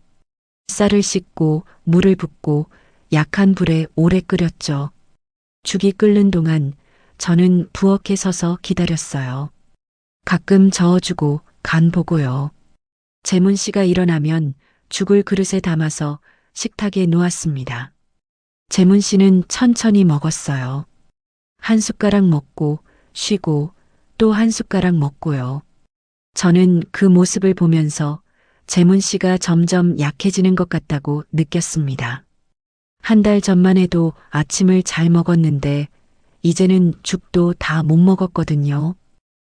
쌀을 씻고 물을 붓고 약한 불에 오래 끓였죠. 죽이 끓는 동안 저는 부엌에 서서 기다렸어요. 가끔 저어주고 간 보고요. 재문 씨가 일어나면 죽을 그릇에 담아서 식탁에 놓았습니다. 재문 씨는 천천히 먹었어요. 한 숟가락 먹고 쉬고 또 한 숟가락 먹고요. 저는 그 모습을 보면서 재문 씨가 점점 약해지는 것 같다고 느꼈습니다. 한 달 전만 해도 아침을 잘 먹었는데 이제는 죽도 다 못 먹었거든요.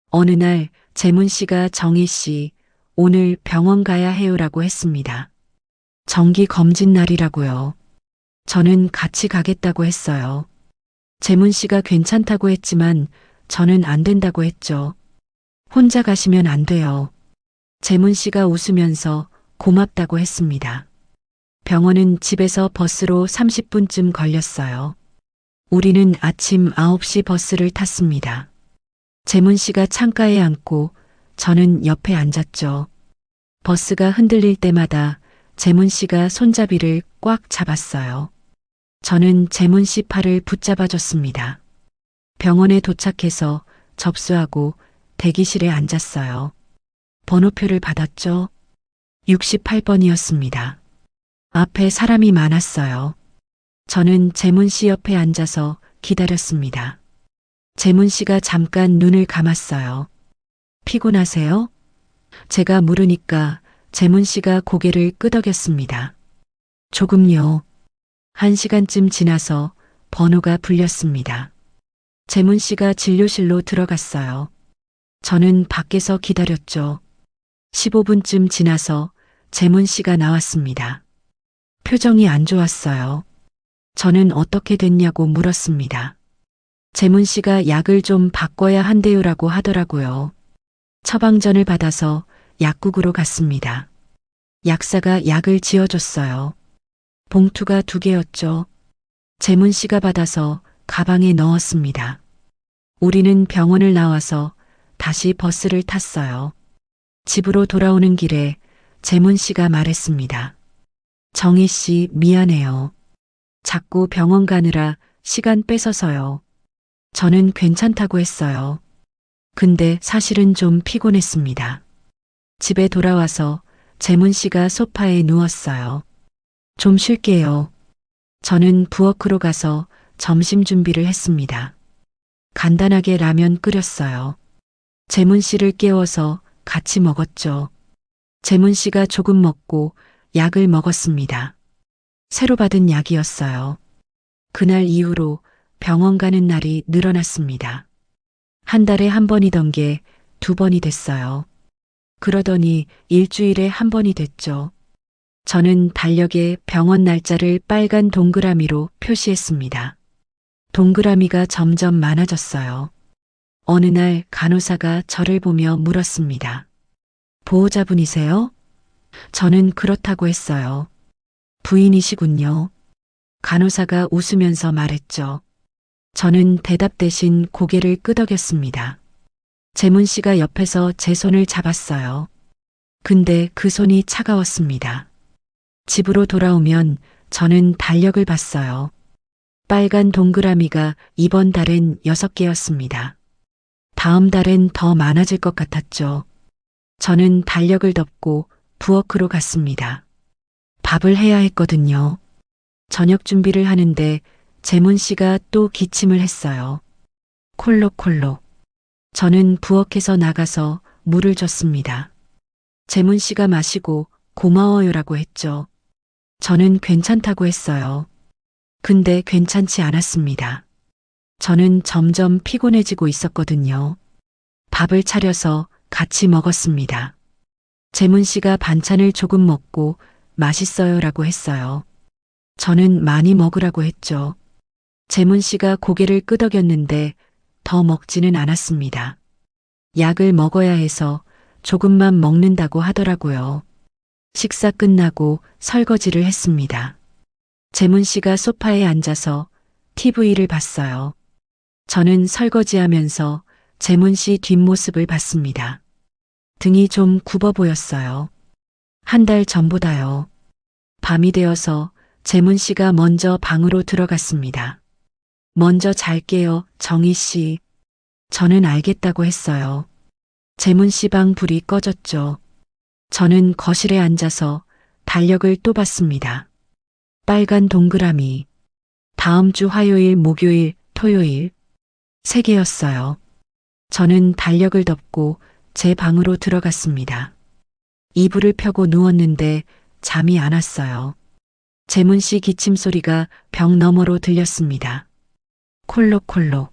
어느 날 재문 씨가 정희 씨, 오늘 병원 가야 해요라고 했습니다. 정기 검진 날이라고요. 저는 같이 가겠다고 했어요. 재문 씨가 괜찮다고 했지만 저는 안 된다고 했죠. 혼자 가시면 안 돼요. 재문 씨가 웃으면서 고맙다고 했습니다. 병원은 집에서 버스로 30분쯤 걸렸어요. 우리는 아침 9시 버스를 탔습니다. 재문 씨가 창가에 앉고 저는 옆에 앉았죠. 버스가 흔들릴 때마다 재문 씨가 손잡이를 꽉 잡았어요. 저는 재문 씨 팔을 붙잡아줬습니다. 병원에 도착해서 접수하고 대기실에 앉았어요. 번호표를 받았죠. 68번이었습니다. 앞에 사람이 많았어요. 저는 재문 씨 옆에 앉아서 기다렸습니다. 재문 씨가 잠깐 눈을 감았어요. 피곤하세요? 제가 물으니까 재문 씨가 고개를 끄덕였습니다. 조금요. 1시간쯤 지나서 번호가 불렸습니다. 재문 씨가 진료실로 들어갔어요. 저는 밖에서 기다렸죠. 15분쯤 지나서 재문 씨가 나왔습니다. 표정이 안 좋았어요. 저는 어떻게 됐냐고 물었습니다. 재문 씨가 약을 좀 바꿔야 한대요라고 하더라고요. 처방전을 받아서 약국으로 갔습니다. 약사가 약을 지어줬어요. 봉투가 2개였죠. 재문 씨가 받아서 가방에 넣었습니다. 우리는 병원을 나와서 다시 버스를 탔어요. 집으로 돌아오는 길에 재문 씨가 말했습니다. 정희 씨 미안해요. 자꾸 병원 가느라 시간 뺏어서요. 저는 괜찮다고 했어요. 근데 사실은 좀 피곤했습니다. 집에 돌아와서 재문 씨가 소파에 누웠어요. 좀 쉴게요. 저는 부엌으로 가서 점심 준비를 했습니다. 간단하게 라면 끓였어요. 재문 씨를 깨워서 같이 먹었죠. 재문 씨가 조금 먹고 약을 먹었습니다. 새로 받은 약이었어요. 그날 이후로 병원 가는 날이 늘어났습니다. 한 달에 한 번이던 게 두 번이 됐어요. 그러더니 일주일에 한 번이 됐죠. 저는 달력에 병원 날짜를 빨간 동그라미로 표시했습니다. 동그라미가 점점 많아졌어요. 어느 날 간호사가 저를 보며 물었습니다. 보호자분이세요? 저는 그렇다고 했어요. 부인이시군요. 간호사가 웃으면서 말했죠. 저는 대답 대신 고개를 끄덕였습니다. 재문 씨가 옆에서 제 손을 잡았어요. 근데 그 손이 차가웠습니다. 집으로 돌아오면 저는 달력을 봤어요. 빨간 동그라미가 이번 달엔 6개였습니다. 다음 달엔 더 많아질 것 같았죠. 저는 달력을 덮고 부엌으로 갔습니다. 밥을 해야 했거든요. 저녁 준비를 하는데 재문 씨가 또 기침을 했어요. 콜록콜록. 저는 부엌에서 나가서 물을 줬습니다. 재문 씨가 마시고 고마워요라고 했죠. 저는 괜찮다고 했어요. 근데 괜찮지 않았습니다. 저는 점점 피곤해지고 있었거든요. 밥을 차려서 같이 먹었습니다. 재문 씨가 반찬을 조금 먹고 맛있어요라고 했어요. 저는 많이 먹으라고 했죠. 재문 씨가 고개를 끄덕였는데 더 먹지는 않았습니다. 약을 먹어야 해서 조금만 먹는다고 하더라고요. 식사 끝나고 설거지를 했습니다. 재문 씨가 소파에 앉아서 TV를 봤어요. 저는 설거지하면서 재문 씨 뒷모습을 봤습니다. 등이 좀 굽어 보였어요. 한 달 전보다요. 밤이 되어서 재문 씨가 먼저 방으로 들어갔습니다. 먼저 잘게요, 정희 씨. 저는 알겠다고 했어요. 재문 씨 방 불이 꺼졌죠. 저는 거실에 앉아서 달력을 또 봤습니다. 빨간 동그라미. 다음 주 화요일, 목요일, 토요일. 3개였어요. 저는 달력을 덮고 제 방으로 들어갔습니다. 이불을 펴고 누웠는데 잠이 안 왔어요. 재문 씨 기침 소리가 벽 너머로 들렸습니다. 콜록콜록.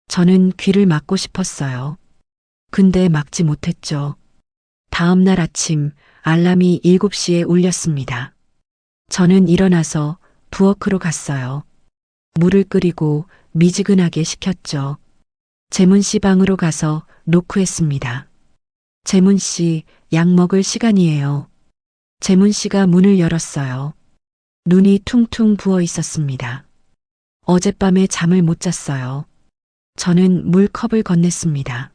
저는 귀를 막고 싶었어요. 근데 막지 못했죠. 다음 날 아침 알람이 7시에 울렸습니다. 저는 일어나서 부엌으로 갔어요. 물을 끓이고 미지근하게 식혔죠. 재문 씨 방으로 가서 노크했습니다. 재문 씨, 약 먹을 시간이에요. 재문 씨가 문을 열었어요. 눈이 퉁퉁 부어 있었습니다. 어젯밤에 잠을 못 잤어요. 저는 물컵을 건넸습니다.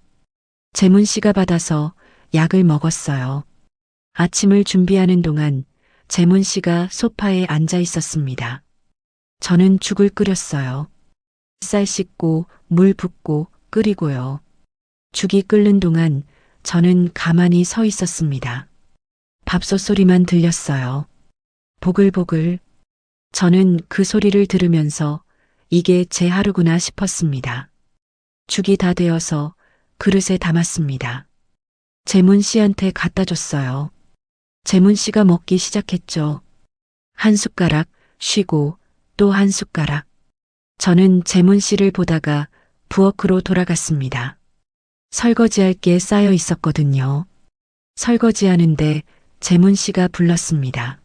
재문 씨가 받아서 약을 먹었어요. 아침을 준비하는 동안 재문 씨가 소파에 앉아 있었습니다. 저는 죽을 끓였어요. 쌀 씻고 물 붓고 끓이고요. 죽이 끓는 동안 저는 가만히 서 있었습니다. 밥솥 소리만 들렸어요. 보글보글. 저는 그 소리를 들으면서 이게 제 하루구나 싶었습니다. 죽이 다 되어서 그릇에 담았습니다. 재문 씨한테 갖다 줬어요. 재문 씨가 먹기 시작했죠. 한 숟가락 쉬고 또 한 숟가락. 저는 재문 씨를 보다가 부엌으로 돌아갔습니다. 설거지할 게 쌓여 있었거든요. 설거지하는데 재문 씨가 불렀습니다.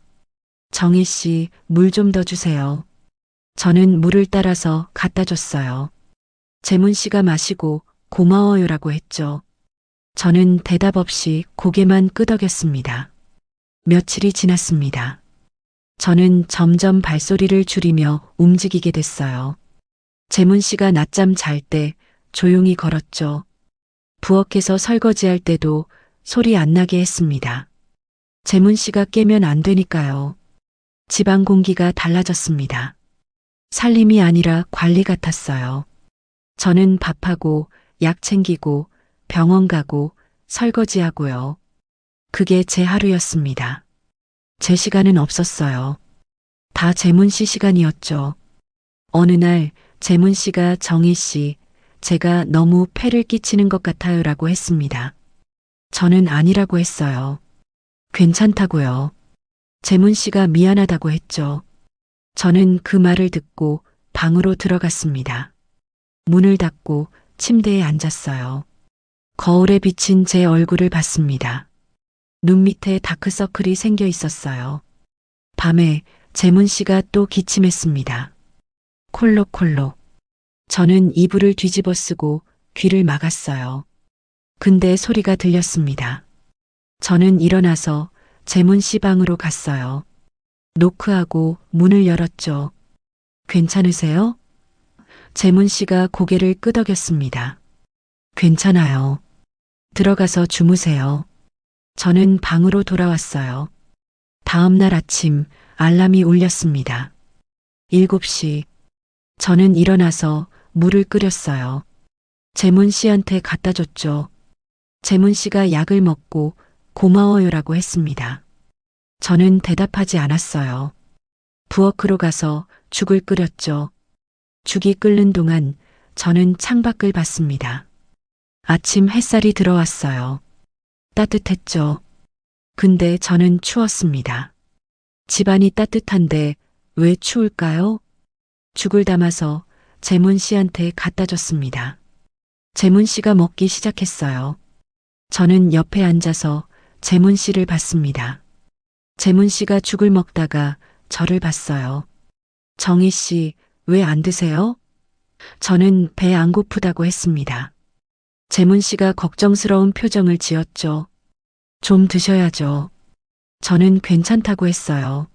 정희 씨, 물 좀 더 주세요. 저는 물을 따라서 갖다 줬어요. 재문 씨가 마시고 고마워요라고 했죠. 저는 대답 없이 고개만 끄덕였습니다. 며칠이 지났습니다. 저는 점점 발소리를 줄이며 움직이게 됐어요. 재문 씨가 낮잠 잘 때 조용히 걸었죠. 부엌에서 설거지할 때도 소리 안 나게 했습니다. 재문 씨가 깨면 안 되니까요. 집안 공기가 달라졌습니다. 살림이 아니라 관리 같았어요. 저는 밥하고 약 챙기고 병원 가고 설거지하고요. 그게 제 하루였습니다. 제 시간은 없었어요. 다 재문 씨 시간이었죠. 어느 날 재문 씨가 정희 씨, 제가 너무 폐를 끼치는 것 같아요라고 했습니다. 저는 아니라고 했어요. 괜찮다고요. 재문 씨가 미안하다고 했죠. 저는 그 말을 듣고 방으로 들어갔습니다. 문을 닫고 침대에 앉았어요. 거울에 비친 제 얼굴을 봤습니다. 눈 밑에 다크서클이 생겨 있었어요. 밤에 재문 씨가 또 기침했습니다. 콜록콜록. 저는 이불을 뒤집어 쓰고 귀를 막았어요. 근데 소리가 들렸습니다. 저는 일어나서 재문 씨 방으로 갔어요. 노크하고 문을 열었죠. 괜찮으세요? 재문 씨가 고개를 끄덕였습니다. 괜찮아요. 들어가서 주무세요. 저는 방으로 돌아왔어요. 다음 날 아침 알람이 울렸습니다. 7시. 저는 일어나서 물을 끓였어요. 재문 씨한테 갖다 줬죠. 재문 씨가 약을 먹고 고마워요라고 했습니다. 저는 대답하지 않았어요. 부엌으로 가서 죽을 끓였죠. 죽이 끓는 동안 저는 창밖을 봤습니다. 아침 햇살이 들어왔어요. 따뜻했죠. 근데 저는 추웠습니다. 집안이 따뜻한데 왜 추울까요? 죽을 담아서 재문 씨한테 갖다 줬습니다. 재문 씨가 먹기 시작했어요. 저는 옆에 앉아서 재문 씨를 봤습니다. 재문 씨가 죽을 먹다가 저를 봤어요. 정희 씨, 왜 안 드세요? 저는 배 안 고프다고 했습니다. 재문 씨가 걱정스러운 표정을 지었죠. 좀 드셔야죠. 저는 괜찮다고 했어요.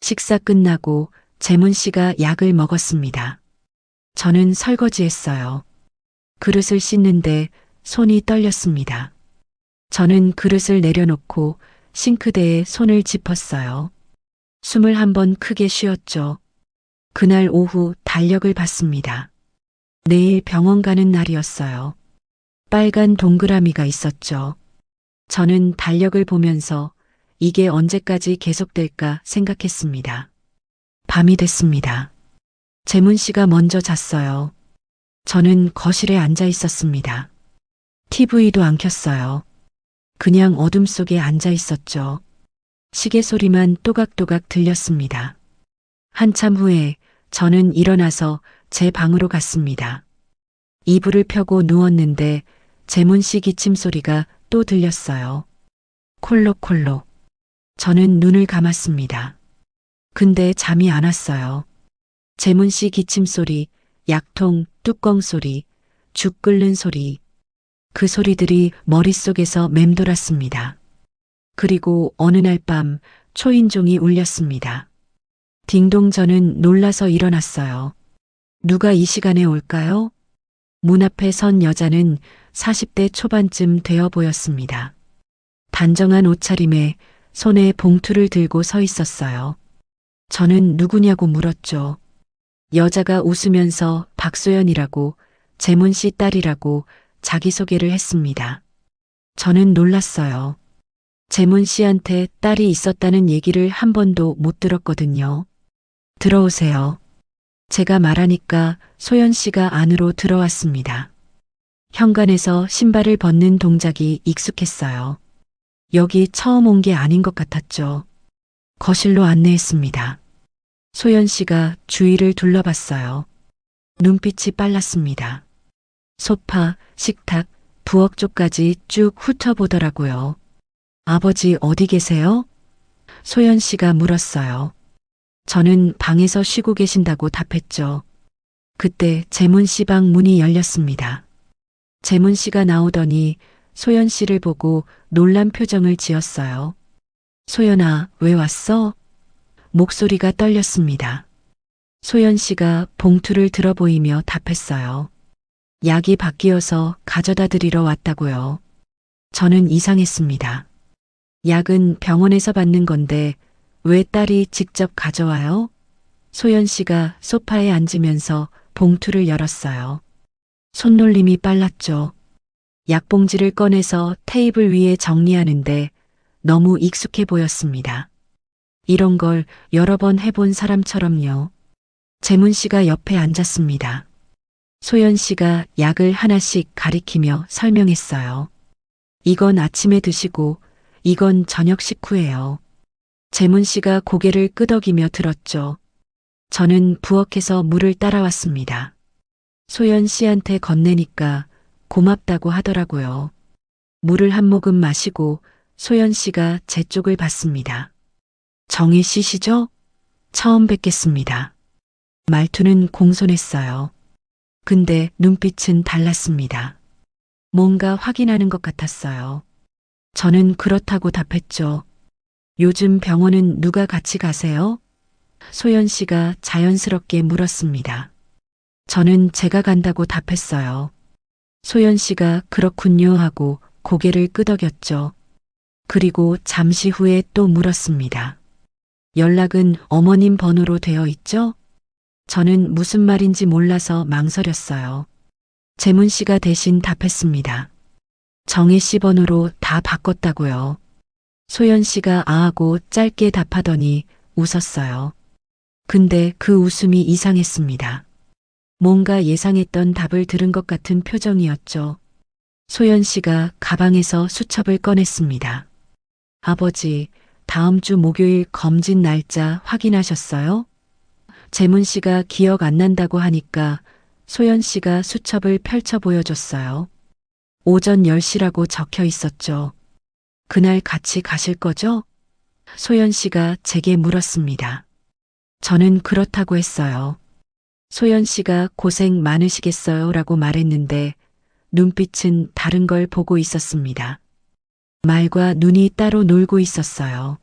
식사 끝나고 재문 씨가 약을 먹었습니다. 저는 설거지했어요. 그릇을 씻는데 손이 떨렸습니다. 저는 그릇을 내려놓고 싱크대에 손을 짚었어요. 숨을 한번 크게 쉬었죠. 그날 오후 달력을 봤습니다. 내일 병원 가는 날이었어요. 빨간 동그라미가 있었죠. 저는 달력을 보면서 이게 언제까지 계속될까 생각했습니다. 밤이 됐습니다. 재문 씨가 먼저 잤어요. 저는 거실에 앉아 있었습니다. TV도 안 켰어요. 그냥 어둠 속에 앉아 있었죠. 시계 소리만 또각또각 들렸습니다. 한참 후에 저는 일어나서 제 방으로 갔습니다. 이불을 펴고 누웠는데 재문 씨 기침 소리가 또 들렸어요. 콜록콜록. 저는 눈을 감았습니다. 근데 잠이 안 왔어요. 재문 씨 기침 소리, 약통, 뚜껑 소리, 죽 끓는 소리. 그 소리들이 머릿속에서 맴돌았습니다. 그리고 어느 날 밤 초인종이 울렸습니다. 딩동. 저는 놀라서 일어났어요. 누가 이 시간에 올까요? 문 앞에 선 여자는 40대 초반쯤 되어 보였습니다. 단정한 옷차림에 손에 봉투를 들고 서 있었어요. 저는 누구냐고 물었죠. 여자가 웃으면서 박소연이라고, 재문 씨 딸이라고 자기소개를 했습니다. 저는 놀랐어요. 재문 씨한테 딸이 있었다는 얘기를 한 번도 못 들었거든요. 들어오세요. 제가 말하니까 소연 씨가 안으로 들어왔습니다. 현관에서 신발을 벗는 동작이 익숙했어요. 여기 처음 온 게 아닌 것 같았죠. 거실로 안내했습니다. 소연 씨가 주위를 둘러봤어요. 눈빛이 빨랐습니다. 소파, 식탁, 부엌 쪽까지 쭉 훑어보더라고요. 아버지 어디 계세요? 소연 씨가 물었어요. 저는 방에서 쉬고 계신다고 답했죠. 그때 재문 씨 방 문이 열렸습니다. 재문 씨가 나오더니 소연 씨를 보고 놀란 표정을 지었어요. 소연아, 왜 왔어? 목소리가 떨렸습니다. 소연 씨가 봉투를 들어 보이며 답했어요. 약이 바뀌어서 가져다 드리러 왔다고요. 저는 이상했습니다. 약은 병원에서 받는 건데 왜 딸이 직접 가져와요? 소연 씨가 소파에 앉으면서 봉투를 열었어요. 손놀림이 빨랐죠. 약봉지를 꺼내서 테이블 위에 정리하는데 너무 익숙해 보였습니다. 이런 걸 여러 번 해본 사람처럼요. 재문 씨가 옆에 앉았습니다. 소연 씨가 약을 하나씩 가리키며 설명했어요. 이건 아침에 드시고 이건 저녁 식후예요. 재문 씨가 고개를 끄덕이며 들었죠. 저는 부엌에서 물을 따라왔습니다. 소연 씨한테 건네니까 고맙다고 하더라고요. 물을 한 모금 마시고 소연 씨가 제 쪽을 봤습니다. 정희 씨시죠? 처음 뵙겠습니다. 말투는 공손했어요. 근데 눈빛은 달랐습니다. 뭔가 확인하는 것 같았어요. 저는 그렇다고 답했죠. 요즘 병원은 누가 같이 가세요? 소연 씨가 자연스럽게 물었습니다. 저는 제가 간다고 답했어요. 소연 씨가 그렇군요 하고 고개를 끄덕였죠. 그리고 잠시 후에 또 물었습니다. 연락은 어머님 번호로 되어 있죠? 저는 무슨 말인지 몰라서 망설였어요. 재문 씨가 대신 답했습니다. 정희 씨 번호로 다 바꿨다고요. 소연 씨가 아하고 짧게 답하더니 웃었어요. 근데 그 웃음이 이상했습니다. 뭔가 예상했던 답을 들은 것 같은 표정이었죠. 소연 씨가 가방에서 수첩을 꺼냈습니다. 아버지, 다음 주 목요일 검진 날짜 확인하셨어요? 재문 씨가 기억 안 난다고 하니까 소연 씨가 수첩을 펼쳐 보여줬어요. 오전 10시라고 적혀 있었죠. 그날 같이 가실 거죠? 소연 씨가 제게 물었습니다. 저는 그렇다고 했어요. 소연 씨가 고생 많으시겠어요 라고 말했는데 눈빛은 다른 걸 보고 있었습니다. 말과 눈이 따로 놀고 있었어요.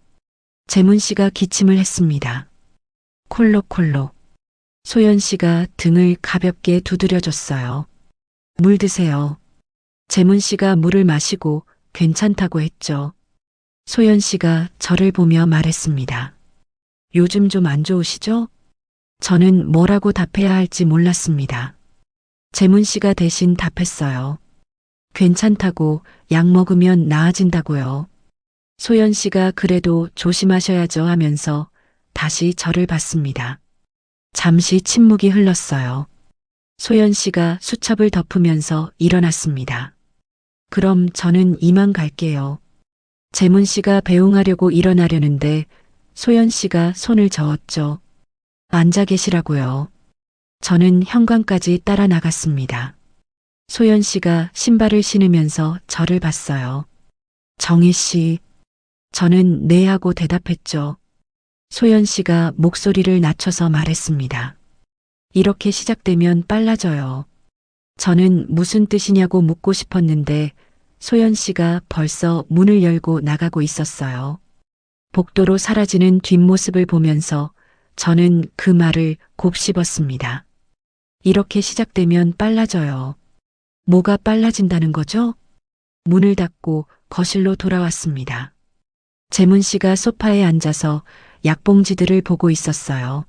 재문 씨가 기침을 했습니다. 콜록콜록. 소연 씨가 등을 가볍게 두드려줬어요. 물 드세요. 재문 씨가 물을 마시고 괜찮다고 했죠. 소연 씨가 저를 보며 말했습니다. 요즘 좀 안 좋으시죠? 저는 뭐라고 답해야 할지 몰랐습니다. 재문 씨가 대신 답했어요. 괜찮다고 약 먹으면 나아진다고요. 소연 씨가 그래도 조심하셔야죠 하면서 다시 저를 봤습니다. 잠시 침묵이 흘렀어요. 소연 씨가 수첩을 덮으면서 일어났습니다. 그럼 저는 이만 갈게요. 재문 씨가 배웅하려고 일어나려는데 소연 씨가 손을 저었죠. 앉아 계시라고요. 저는 현관까지 따라 나갔습니다. 소연 씨가 신발을 신으면서 저를 봤어요. 정희 씨. 저는 네 하고 대답했죠. 소연 씨가 목소리를 낮춰서 말했습니다. 이렇게 시작되면 빨라져요. 저는 무슨 뜻이냐고 묻고 싶었는데 소연 씨가 벌써 문을 열고 나가고 있었어요. 복도로 사라지는 뒷모습을 보면서 저는 그 말을 곱씹었습니다. 이렇게 시작되면 빨라져요. 뭐가 빨라진다는 거죠? 문을 닫고 거실로 돌아왔습니다. 재문 씨가 소파에 앉아서 약봉지들을 보고 있었어요.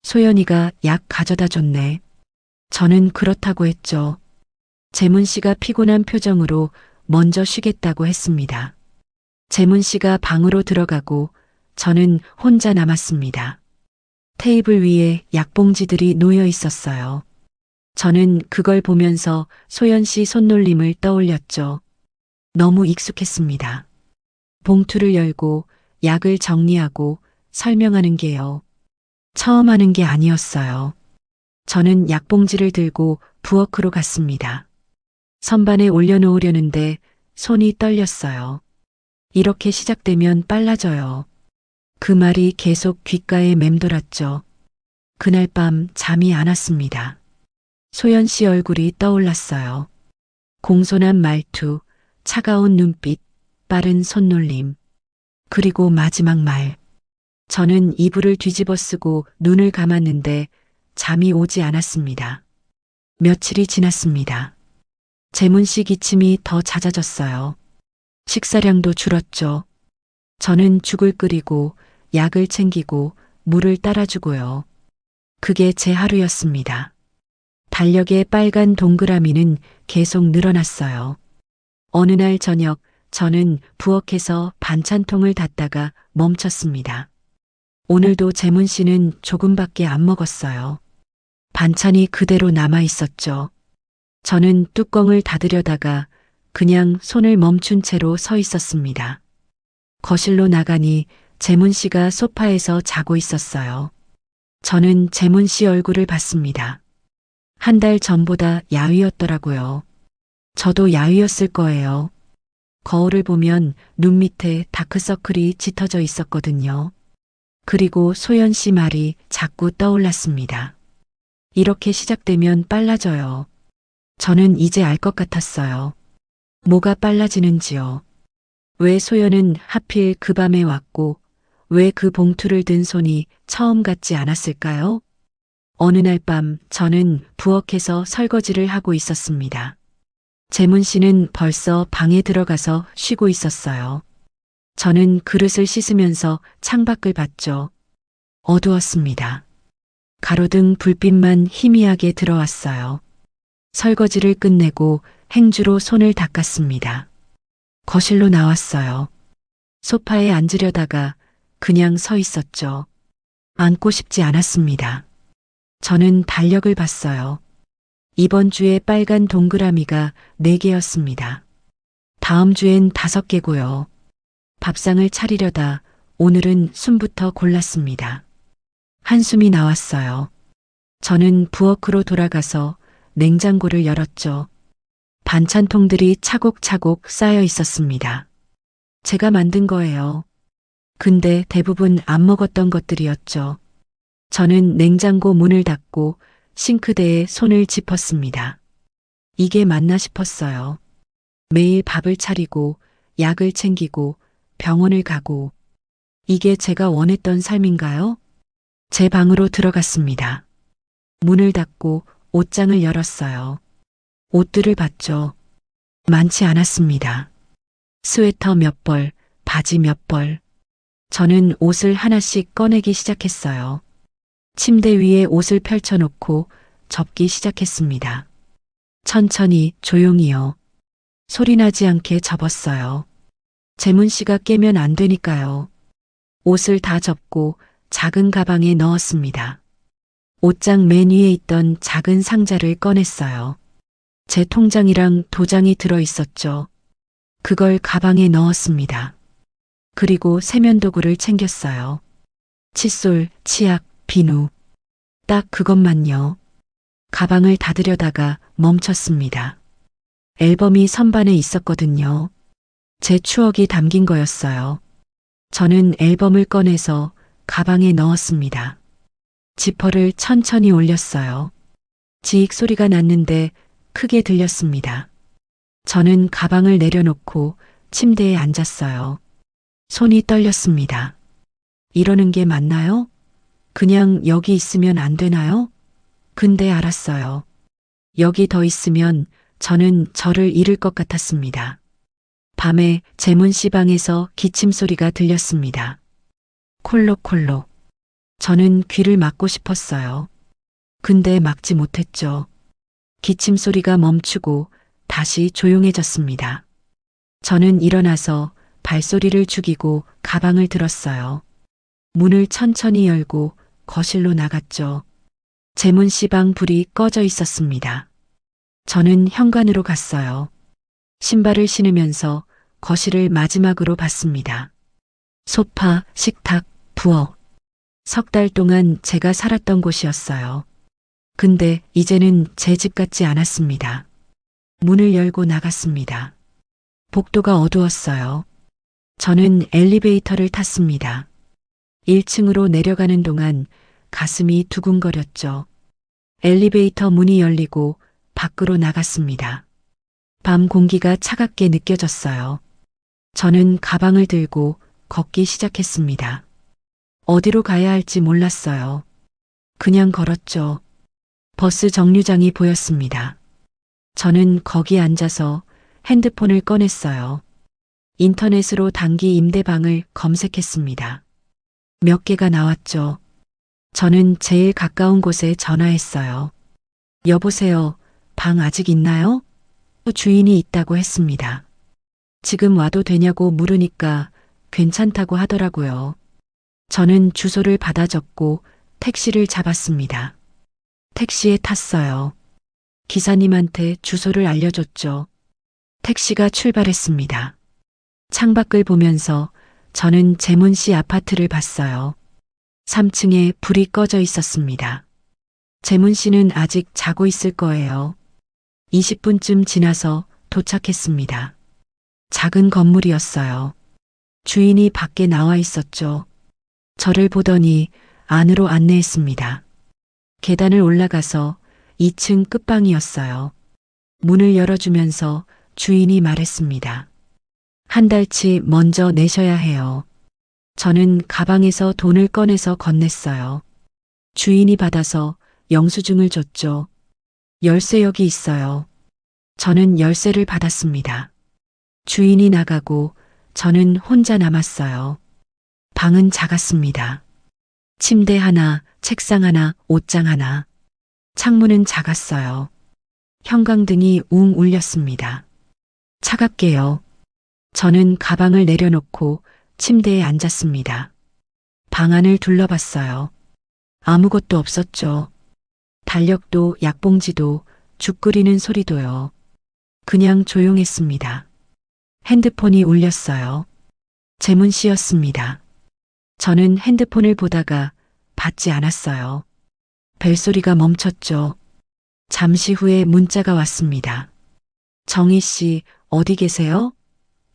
소연이가 약 가져다 줬네. 저는 그렇다고 했죠. 재문 씨가 피곤한 표정으로 먼저 쉬겠다고 했습니다. 재문 씨가 방으로 들어가고 저는 혼자 남았습니다. 테이블 위에 약봉지들이 놓여 있었어요. 저는 그걸 보면서 소연 씨 손놀림을 떠올렸죠. 너무 익숙했습니다. 봉투를 열고 약을 정리하고 설명하는 게요. 처음 하는 게 아니었어요. 저는 약봉지를 들고 부엌으로 갔습니다. 선반에 올려놓으려는데 손이 떨렸어요. 이렇게 시작되면 빨라져요. 그 말이 계속 귓가에 맴돌았죠. 그날 밤 잠이 안 왔습니다. 소연 씨 얼굴이 떠올랐어요. 공손한 말투, 차가운 눈빛, 빠른 손놀림. 그리고 마지막 말. 저는 이불을 뒤집어 쓰고 눈을 감았는데 잠이 오지 않았습니다. 며칠이 지났습니다. 재문 씨 기침이 더 잦아졌어요. 식사량도 줄었죠. 저는 죽을 끓이고 약을 챙기고 물을 따라주고요. 그게 제 하루였습니다. 달력의 빨간 동그라미는 계속 늘어났어요. 어느 날 저녁 저는 부엌에서 반찬통을 닫다가 멈췄습니다. 오늘도 재문 씨는 조금밖에 안 먹었어요. 반찬이 그대로 남아 있었죠. 저는 뚜껑을 닫으려다가 그냥 손을 멈춘 채로 서 있었습니다. 거실로 나가니 재문 씨가 소파에서 자고 있었어요. 저는 재문 씨 얼굴을 봤습니다. 한 달 전보다 야위었더라고요. 저도 야위였을 거예요. 거울을 보면 눈 밑에 다크서클이 짙어져 있었거든요. 그리고 소연 씨 말이 자꾸 떠올랐습니다. 이렇게 시작되면 빨라져요. 저는 이제 알 것 같았어요. 뭐가 빨라지는지요. 왜 소연은 하필 그 밤에 왔고 왜 그 봉투를 든 손이 처음 같지 않았을까요? 어느 날 밤 저는 부엌에서 설거지를 하고 있었습니다. 재문 씨는 벌써 방에 들어가서 쉬고 있었어요. 저는 그릇을 씻으면서 창밖을 봤죠. 어두웠습니다. 가로등 불빛만 희미하게 들어왔어요. 설거지를 끝내고 행주로 손을 닦았습니다. 거실로 나왔어요. 소파에 앉으려다가 그냥 서 있었죠. 앉고 싶지 않았습니다. 저는 달력을 봤어요. 이번 주에 빨간 동그라미가 4개였습니다. 다음 주엔 5개고요. 밥상을 차리려다 오늘은 숨부터 골랐습니다. 한숨이 나왔어요. 저는 부엌으로 돌아가서 냉장고를 열었죠. 반찬통들이 차곡차곡 쌓여 있었습니다. 제가 만든 거예요. 근데 대부분 안 먹었던 것들이었죠. 저는 냉장고 문을 닫고 싱크대에 손을 짚었습니다. 이게 맞나 싶었어요. 매일 밥을 차리고 약을 챙기고 병원을 가고 이게 제가 원했던 삶인가요? 제 방으로 들어갔습니다. 문을 닫고 옷장을 열었어요. 옷들을 봤죠. 많지 않았습니다. 스웨터 몇 벌, 바지 몇 벌. 저는 옷을 하나씩 꺼내기 시작했어요. 침대 위에 옷을 펼쳐놓고 접기 시작했습니다. 천천히 조용히요. 소리나지 않게 접었어요. 재문 씨가 깨면 안 되니까요. 옷을 다 접고 작은 가방에 넣었습니다. 옷장 맨 위에 있던 작은 상자를 꺼냈어요. 제 통장이랑 도장이 들어 있었죠. 그걸 가방에 넣었습니다. 그리고 세면도구를 챙겼어요. 칫솔, 치약, 비누. 딱 그것만요. 가방을 닫으려다가 멈췄습니다. 앨범이 선반에 있었거든요. 제 추억이 담긴 거였어요. 저는 앨범을 꺼내서 가방에 넣었습니다. 지퍼를 천천히 올렸어요. 지익 소리가 났는데 크게 들렸습니다. 저는 가방을 내려놓고 침대에 앉았어요. 손이 떨렸습니다. 이러는 게 맞나요? 그냥 여기 있으면 안 되나요? 근데 알았어요. 여기 더 있으면 저는 저를 잃을 것 같았습니다. 밤에 재문 씨 방에서 기침 소리가 들렸습니다. 콜록콜록. 저는 귀를 막고 싶었어요. 근데 막지 못했죠. 기침 소리가 멈추고 다시 조용해졌습니다. 저는 일어나서 발소리를 죽이고 가방을 들었어요. 문을 천천히 열고 거실로 나갔죠. 재문 씨 방 불이 꺼져 있었습니다. 저는 현관으로 갔어요. 신발을 신으면서 거실을 마지막으로 봤습니다. 소파, 식탁, 부엌. 3달 동안 제가 살았던 곳이었어요. 근데 이제는 제 집 같지 않았습니다. 문을 열고 나갔습니다. 복도가 어두웠어요. 저는 엘리베이터를 탔습니다. 1층으로 내려가는 동안 가슴이 두근거렸죠. 엘리베이터 문이 열리고 밖으로 나갔습니다. 밤 공기가 차갑게 느껴졌어요. 저는 가방을 들고 걷기 시작했습니다. 어디로 가야 할지 몰랐어요. 그냥 걸었죠. 버스 정류장이 보였습니다. 저는 거기 앉아서 핸드폰을 꺼냈어요. 인터넷으로 단기 임대방을 검색했습니다. 몇 개가 나왔죠. 저는 제일 가까운 곳에 전화했어요. 여보세요, 방 아직 있나요? 주인이 있다고 했습니다. 지금 와도 되냐고 물으니까 괜찮다고 하더라고요. 저는 주소를 받아 적고 택시를 잡았습니다. 택시에 탔어요. 기사님한테 주소를 알려줬죠. 택시가 출발했습니다. 창밖을 보면서 저는 재문 씨 아파트를 봤어요. 3층에 불이 꺼져 있었습니다. 재문 씨는 아직 자고 있을 거예요. 20분쯤 지나서 도착했습니다. 작은 건물이었어요. 주인이 밖에 나와 있었죠. 저를 보더니 안으로 안내했습니다. 계단을 올라가서 2층 끝방이었어요. 문을 열어주면서 주인이 말했습니다. 한 달치 먼저 내셔야 해요. 저는 가방에서 돈을 꺼내서 건넸어요. 주인이 받아서 영수증을 줬죠. 열쇠 여기 있어요. 저는 열쇠를 받았습니다. 주인이 나가고 저는 혼자 남았어요. 방은 작았습니다. 침대 하나, 책상 하나, 옷장 하나. 창문은 작았어요. 형광등이 웅 울렸습니다. 차갑게요. 저는 가방을 내려놓고 침대에 앉았습니다. 방 안을 둘러봤어요. 아무것도 없었죠. 달력도 약봉지도 죽 끓이는 소리도요. 그냥 조용했습니다. 핸드폰이 울렸어요. 재문 씨였습니다. 저는 핸드폰을 보다가 받지 않았어요. 벨소리가 멈췄죠. 잠시 후에 문자가 왔습니다. 정희 씨, 어디 계세요?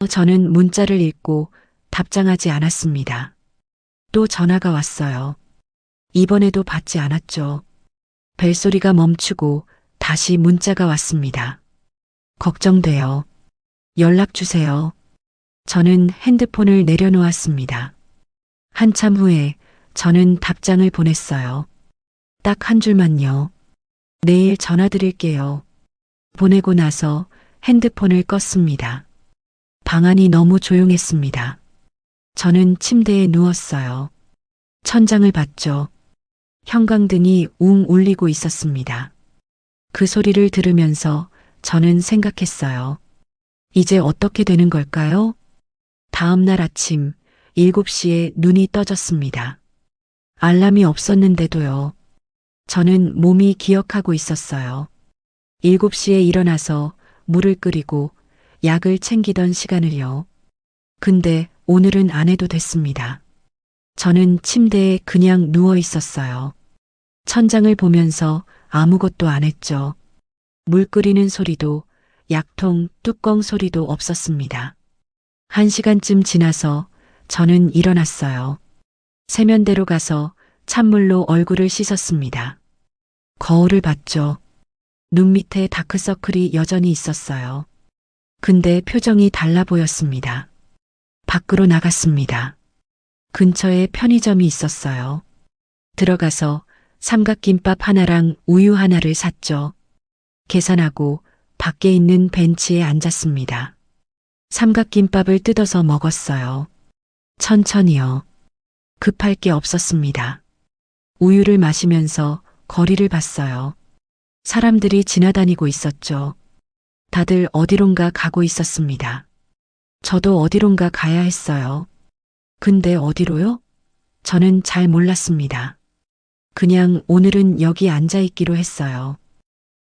저는 문자를 읽고 답장하지 않았습니다. 또 전화가 왔어요. 이번에도 받지 않았죠. 벨소리가 멈추고 다시 문자가 왔습니다. 걱정돼요. 연락 주세요. 저는 핸드폰을 내려놓았습니다. 한참 후에 저는 답장을 보냈어요. 딱 한 줄만요. 내일 전화 드릴게요. 보내고 나서 핸드폰을 껐습니다. 방 안이 너무 조용했습니다. 저는 침대에 누웠어요. 천장을 봤죠. 형광등이 웅 울리고 있었습니다. 그 소리를 들으면서 저는 생각했어요. 이제 어떻게 되는 걸까요? 다음 날 아침 7시에 눈이 떠졌습니다. 알람이 없었는데도요. 저는 몸이 기억하고 있었어요. 7시에 일어나서 물을 끓이고 약을 챙기던 시간을요. 근데 오늘은 안 해도 됐습니다. 저는 침대에 그냥 누워 있었어요. 천장을 보면서 아무것도 안 했죠. 물 끓이는 소리도 약통 뚜껑 소리도 없었습니다. 1시간쯤 지나서 저는 일어났어요. 세면대로 가서 찬물로 얼굴을 씻었습니다. 거울을 봤죠. 눈 밑에 다크서클이 여전히 있었어요. 근데 표정이 달라 보였습니다. 밖으로 나갔습니다. 근처에 편의점이 있었어요. 들어가서 삼각김밥 하나랑 우유 하나를 샀죠. 계산하고 밖에 있는 벤치에 앉았습니다. 삼각김밥을 뜯어서 먹었어요. 천천히요. 급할 게 없었습니다. 우유를 마시면서 거리를 봤어요. 사람들이 지나다니고 있었죠. 다들 어디론가 가고 있었습니다. 저도 어디론가 가야 했어요. 근데 어디로요? 저는 잘 몰랐습니다. 그냥 오늘은 여기 앉아 있기로 했어요.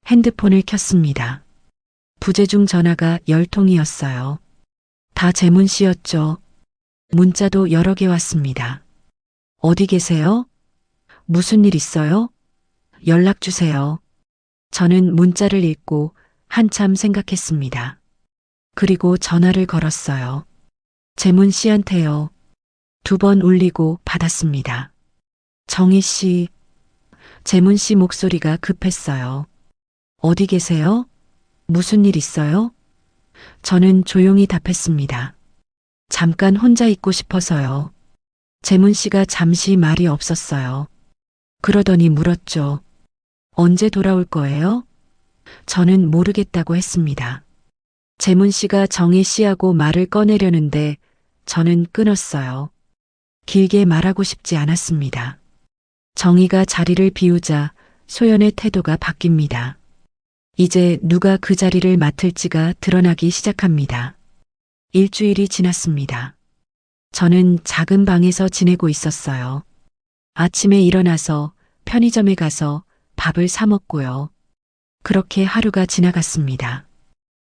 핸드폰을 켰습니다. 부재중 전화가 10통이었어요. 다 재문 씨였죠. 문자도 여러 개 왔습니다. 어디 계세요? 무슨 일 있어요? 연락 주세요. 저는 문자를 읽고 한참 생각했습니다. 그리고 전화를 걸었어요. 재문 씨한테요. 2번 울리고 받았습니다. 정희 씨, 재문 씨 목소리가 급했어요. 어디 계세요? 무슨 일 있어요? 저는 조용히 답했습니다. 잠깐 혼자 있고 싶어서요. 재문 씨가 잠시 말이 없었어요. 그러더니 물었죠. 언제 돌아올 거예요? 저는 모르겠다고 했습니다. 재문 씨가 정희 씨하고 말을 꺼내려는데 저는 끊었어요. 길게 말하고 싶지 않았습니다. 정희가 자리를 비우자 소연의 태도가 바뀝니다. 이제 누가 그 자리를 맡을지가 드러나기 시작합니다. 일주일이 지났습니다. 저는 작은 방에서 지내고 있었어요. 아침에 일어나서 편의점에 가서 밥을 사 먹고요. 그렇게 하루가 지나갔습니다.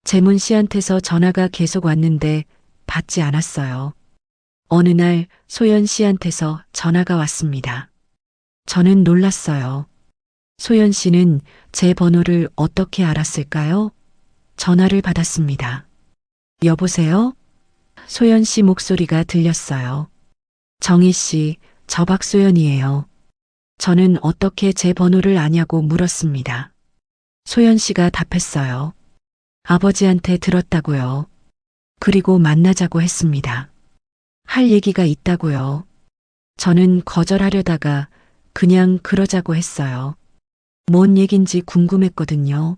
재문 씨한테서 전화가 계속 왔는데 받지 않았어요. 어느 날 소연 씨한테서 전화가 왔습니다. 저는 놀랐어요. 소연 씨는 제 번호를 어떻게 알았을까요? 전화를 받았습니다. 여보세요? 소연 씨 목소리가 들렸어요. 정희 씨, 저 박소연이에요. 저는 어떻게 제 번호를 아냐고 물었습니다. 소연 씨가 답했어요. 아버지한테 들었다고요. 그리고 만나자고 했습니다. 할 얘기가 있다고요. 저는 거절하려다가 그냥 그러자고 했어요. 뭔 얘긴지 궁금했거든요.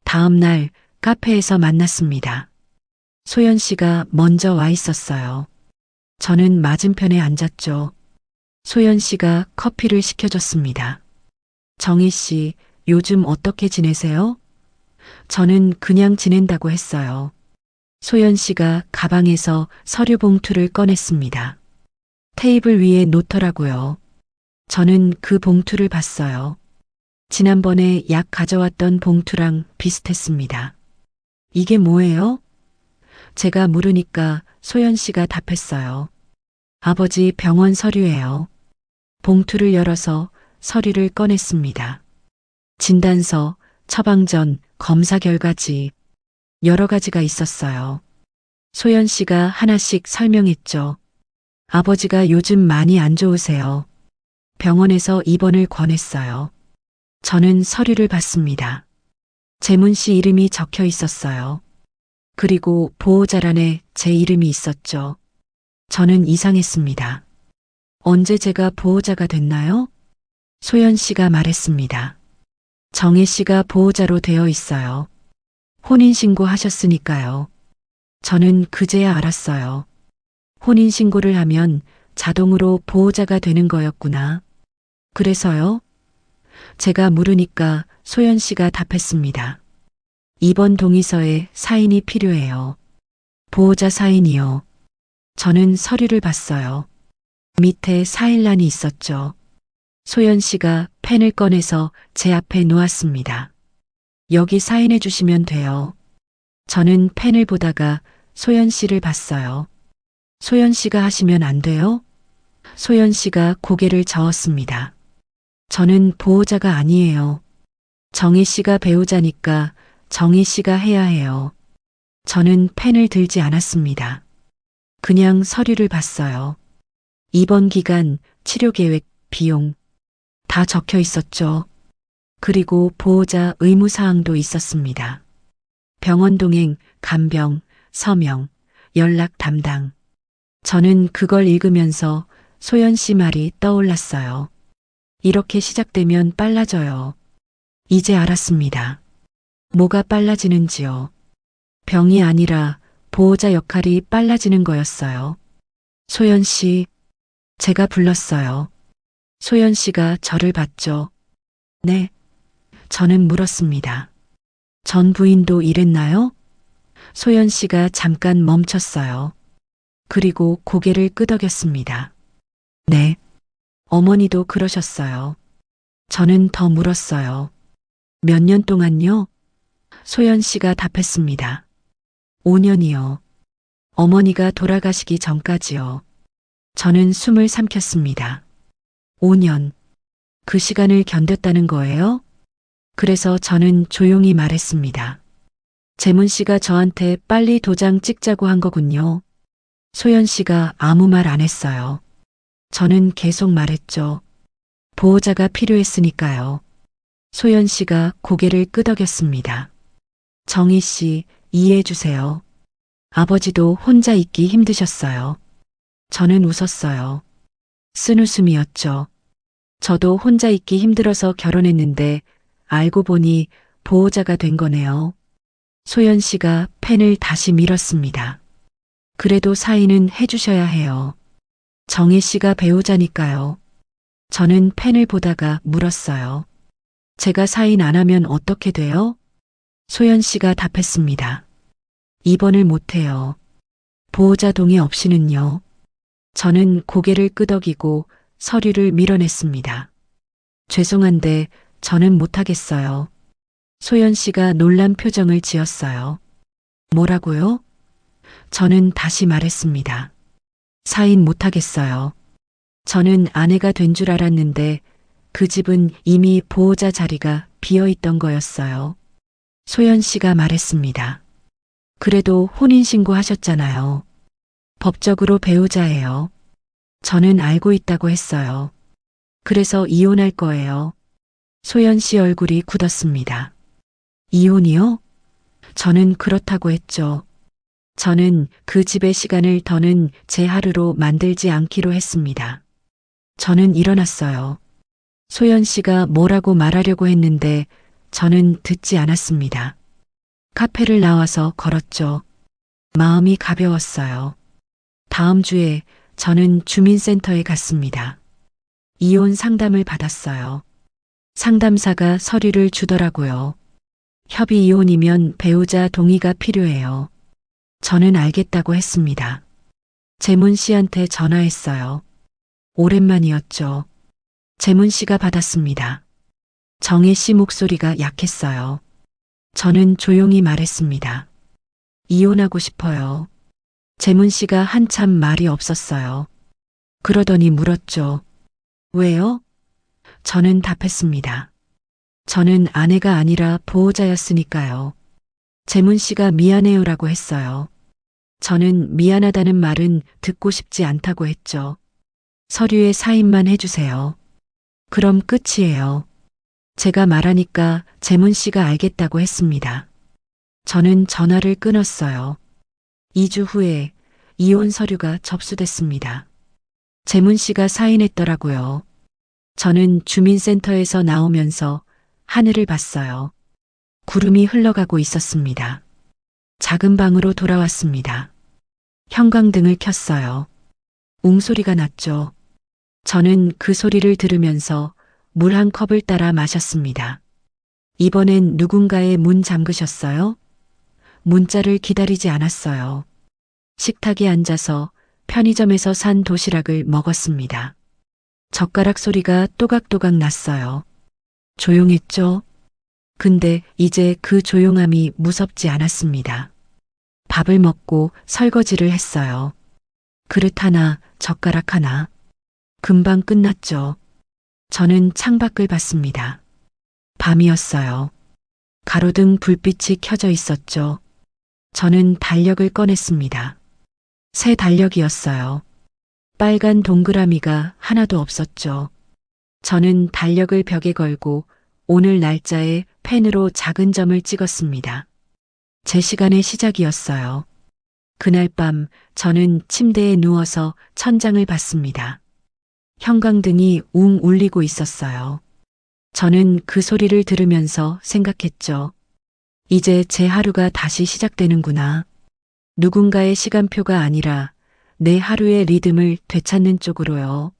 다음 날 카페에서 만났습니다. 소연 씨가 먼저 와 있었어요. 저는 맞은편에 앉았죠. 소연 씨가 커피를 시켜줬습니다. 정희 씨, 요즘 어떻게 지내세요? 저는 그냥 지낸다고 했어요. 소연 씨가 가방에서 서류 봉투를 꺼냈습니다. 테이블 위에 놓더라고요. 저는 그 봉투를 봤어요. 지난번에 약 가져왔던 봉투랑 비슷했습니다. 이게 뭐예요? 제가 물으니까 소연 씨가 답했어요. 아버지 병원 서류예요. 봉투를 열어서 서류를 꺼냈습니다. 진단서, 처방전, 검사 결과지, 여러 가지가 있었어요. 소연 씨가 하나씩 설명했죠. 아버지가 요즘 많이 안 좋으세요. 병원에서 입원을 권했어요. 저는 서류를 봤습니다. 재문 씨 이름이 적혀 있었어요. 그리고 보호자란에 제 이름이 있었죠. 저는 이상했습니다. 언제 제가 보호자가 됐나요? 소연 씨가 말했습니다. 정혜 씨가 보호자로 되어 있어요. 혼인신고 하셨으니까요. 저는 그제야 알았어요. 혼인신고를 하면 자동으로 보호자가 되는 거였구나. 그래서요? 제가 물으니까 소연 씨가 답했습니다. 이번 동의서에 사인이 필요해요. 보호자 사인이요. 저는 서류를 봤어요. 밑에 사인란이 있었죠. 소연 씨가 펜을 꺼내서 제 앞에 놓았습니다. 여기 사인해 주시면 돼요. 저는 펜을 보다가 소연 씨를 봤어요. 소연 씨가 하시면 안 돼요? 소연 씨가 고개를 저었습니다. 저는 보호자가 아니에요. 정희 씨가 배우자니까 정희 씨가 해야 해요. 저는 펜을 들지 않았습니다. 그냥 서류를 봤어요. 입원 기간, 치료 계획, 비용 다 적혀 있었죠. 그리고 보호자 의무사항도 있었습니다. 병원 동행, 간병, 서명, 연락 담당. 저는 그걸 읽으면서 소연 씨 말이 떠올랐어요. 이렇게 시작되면 빨라져요. 이제 알았습니다. 뭐가 빨라지는지요. 병이 아니라 보호자 역할이 빨라지는 거였어요. 소연 씨, 제가 불렀어요. 소연 씨가 저를 봤죠. 네. 저는 물었습니다. 전 부인도 이랬나요? 소연 씨가 잠깐 멈췄어요. 그리고 고개를 끄덕였습니다. 네. 어머니도 그러셨어요. 저는 더 물었어요. 몇 년 동안요? 소연 씨가 답했습니다. 5년이요. 어머니가 돌아가시기 전까지요. 저는 숨을 삼켰습니다. 5년. 그 시간을 견뎠다는 거예요? 그래서 저는 조용히 말했습니다. 재문 씨가 저한테 빨리 도장 찍자고 한 거군요. 소연 씨가 아무 말 안 했어요. 저는 계속 말했죠. 보호자가 필요했으니까요. 소연 씨가 고개를 끄덕였습니다. 정희 씨, 이해해 주세요. 아버지도 혼자 있기 힘드셨어요. 저는 웃었어요. 쓴웃음이었죠. 저도 혼자 있기 힘들어서 결혼했는데 알고 보니 보호자가 된 거네요. 소연 씨가 펜을 다시 밀었습니다. 그래도 사인은 해주셔야 해요. 정혜 씨가 배우자니까요. 저는 펜을 보다가 물었어요. 제가 사인 안 하면 어떻게 돼요? 소연 씨가 답했습니다. 입원을 못해요. 보호자 동의 없이는요. 저는 고개를 끄덕이고 서류를 밀어냈습니다. 죄송한데 저는 못하겠어요. 소연 씨가 놀란 표정을 지었어요. 뭐라고요? 저는 다시 말했습니다. 사인 못하겠어요. 저는 아내가 된 줄 알았는데 그 집은 이미 보호자 자리가 비어 있던 거였어요. 소연 씨가 말했습니다. 그래도 혼인신고 하셨잖아요. 법적으로 배우자예요. 저는 알고 있다고 했어요. 그래서 이혼할 거예요. 소연 씨 얼굴이 굳었습니다. 이혼이요? 저는 그렇다고 했죠. 저는 그 집의 시간을 더는 제 하루로 만들지 않기로 했습니다. 저는 일어났어요. 소연 씨가 뭐라고 말하려고 했는데 저는 듣지 않았습니다. 카페를 나와서 걸었죠. 마음이 가벼웠어요. 다음 주에 저는 주민센터에 갔습니다. 이혼 상담을 받았어요. 상담사가 서류를 주더라고요. 협의 이혼이면 배우자 동의가 필요해요. 저는 알겠다고 했습니다. 재문 씨한테 전화했어요. 오랜만이었죠. 재문 씨가 받았습니다. 정혜 씨 목소리가 약했어요. 저는 조용히 말했습니다. 이혼하고 싶어요. 재문 씨가 한참 말이 없었어요. 그러더니 물었죠. 왜요? 저는 답했습니다. 저는 아내가 아니라 보호자였으니까요. 재문 씨가 미안해요라고 했어요. 저는 미안하다는 말은 듣고 싶지 않다고 했죠. 서류에 사인만 해주세요. 그럼 끝이에요. 제가 말하니까 재문 씨가 알겠다고 했습니다. 저는 전화를 끊었어요. 2주 후에 이혼 서류가 접수됐습니다. 재문 씨가 사인했더라고요. 저는 주민센터에서 나오면서 하늘을 봤어요. 구름이 흘러가고 있었습니다. 작은 방으로 돌아왔습니다. 형광등을 켰어요. 웅소리가 났죠. 저는 그 소리를 들으면서 물 한 컵을 따라 마셨습니다. 이번엔 누군가의 문 잠그셨어요? 문자를 기다리지 않았어요. 식탁에 앉아서 편의점에서 산 도시락을 먹었습니다. 젓가락 소리가 또각또각 났어요. 조용했죠? 근데 이제 그 조용함이 무섭지 않았습니다. 밥을 먹고 설거지를 했어요. 그릇 하나, 젓가락 하나. 금방 끝났죠. 저는 창밖을 봤습니다. 밤이었어요. 가로등 불빛이 켜져 있었죠. 저는 달력을 꺼냈습니다. 새 달력이었어요. 빨간 동그라미가 하나도 없었죠. 저는 달력을 벽에 걸고 오늘 날짜에 펜으로 작은 점을 찍었습니다. 제 시간의 시작이었어요. 그날 밤 저는 침대에 누워서 천장을 봤습니다. 형광등이 웅 울리고 있었어요. 저는 그 소리를 들으면서 생각했죠. 이제 제 하루가 다시 시작되는구나. 누군가의 시간표가 아니라 내 하루의 리듬을 되찾는 쪽으로요.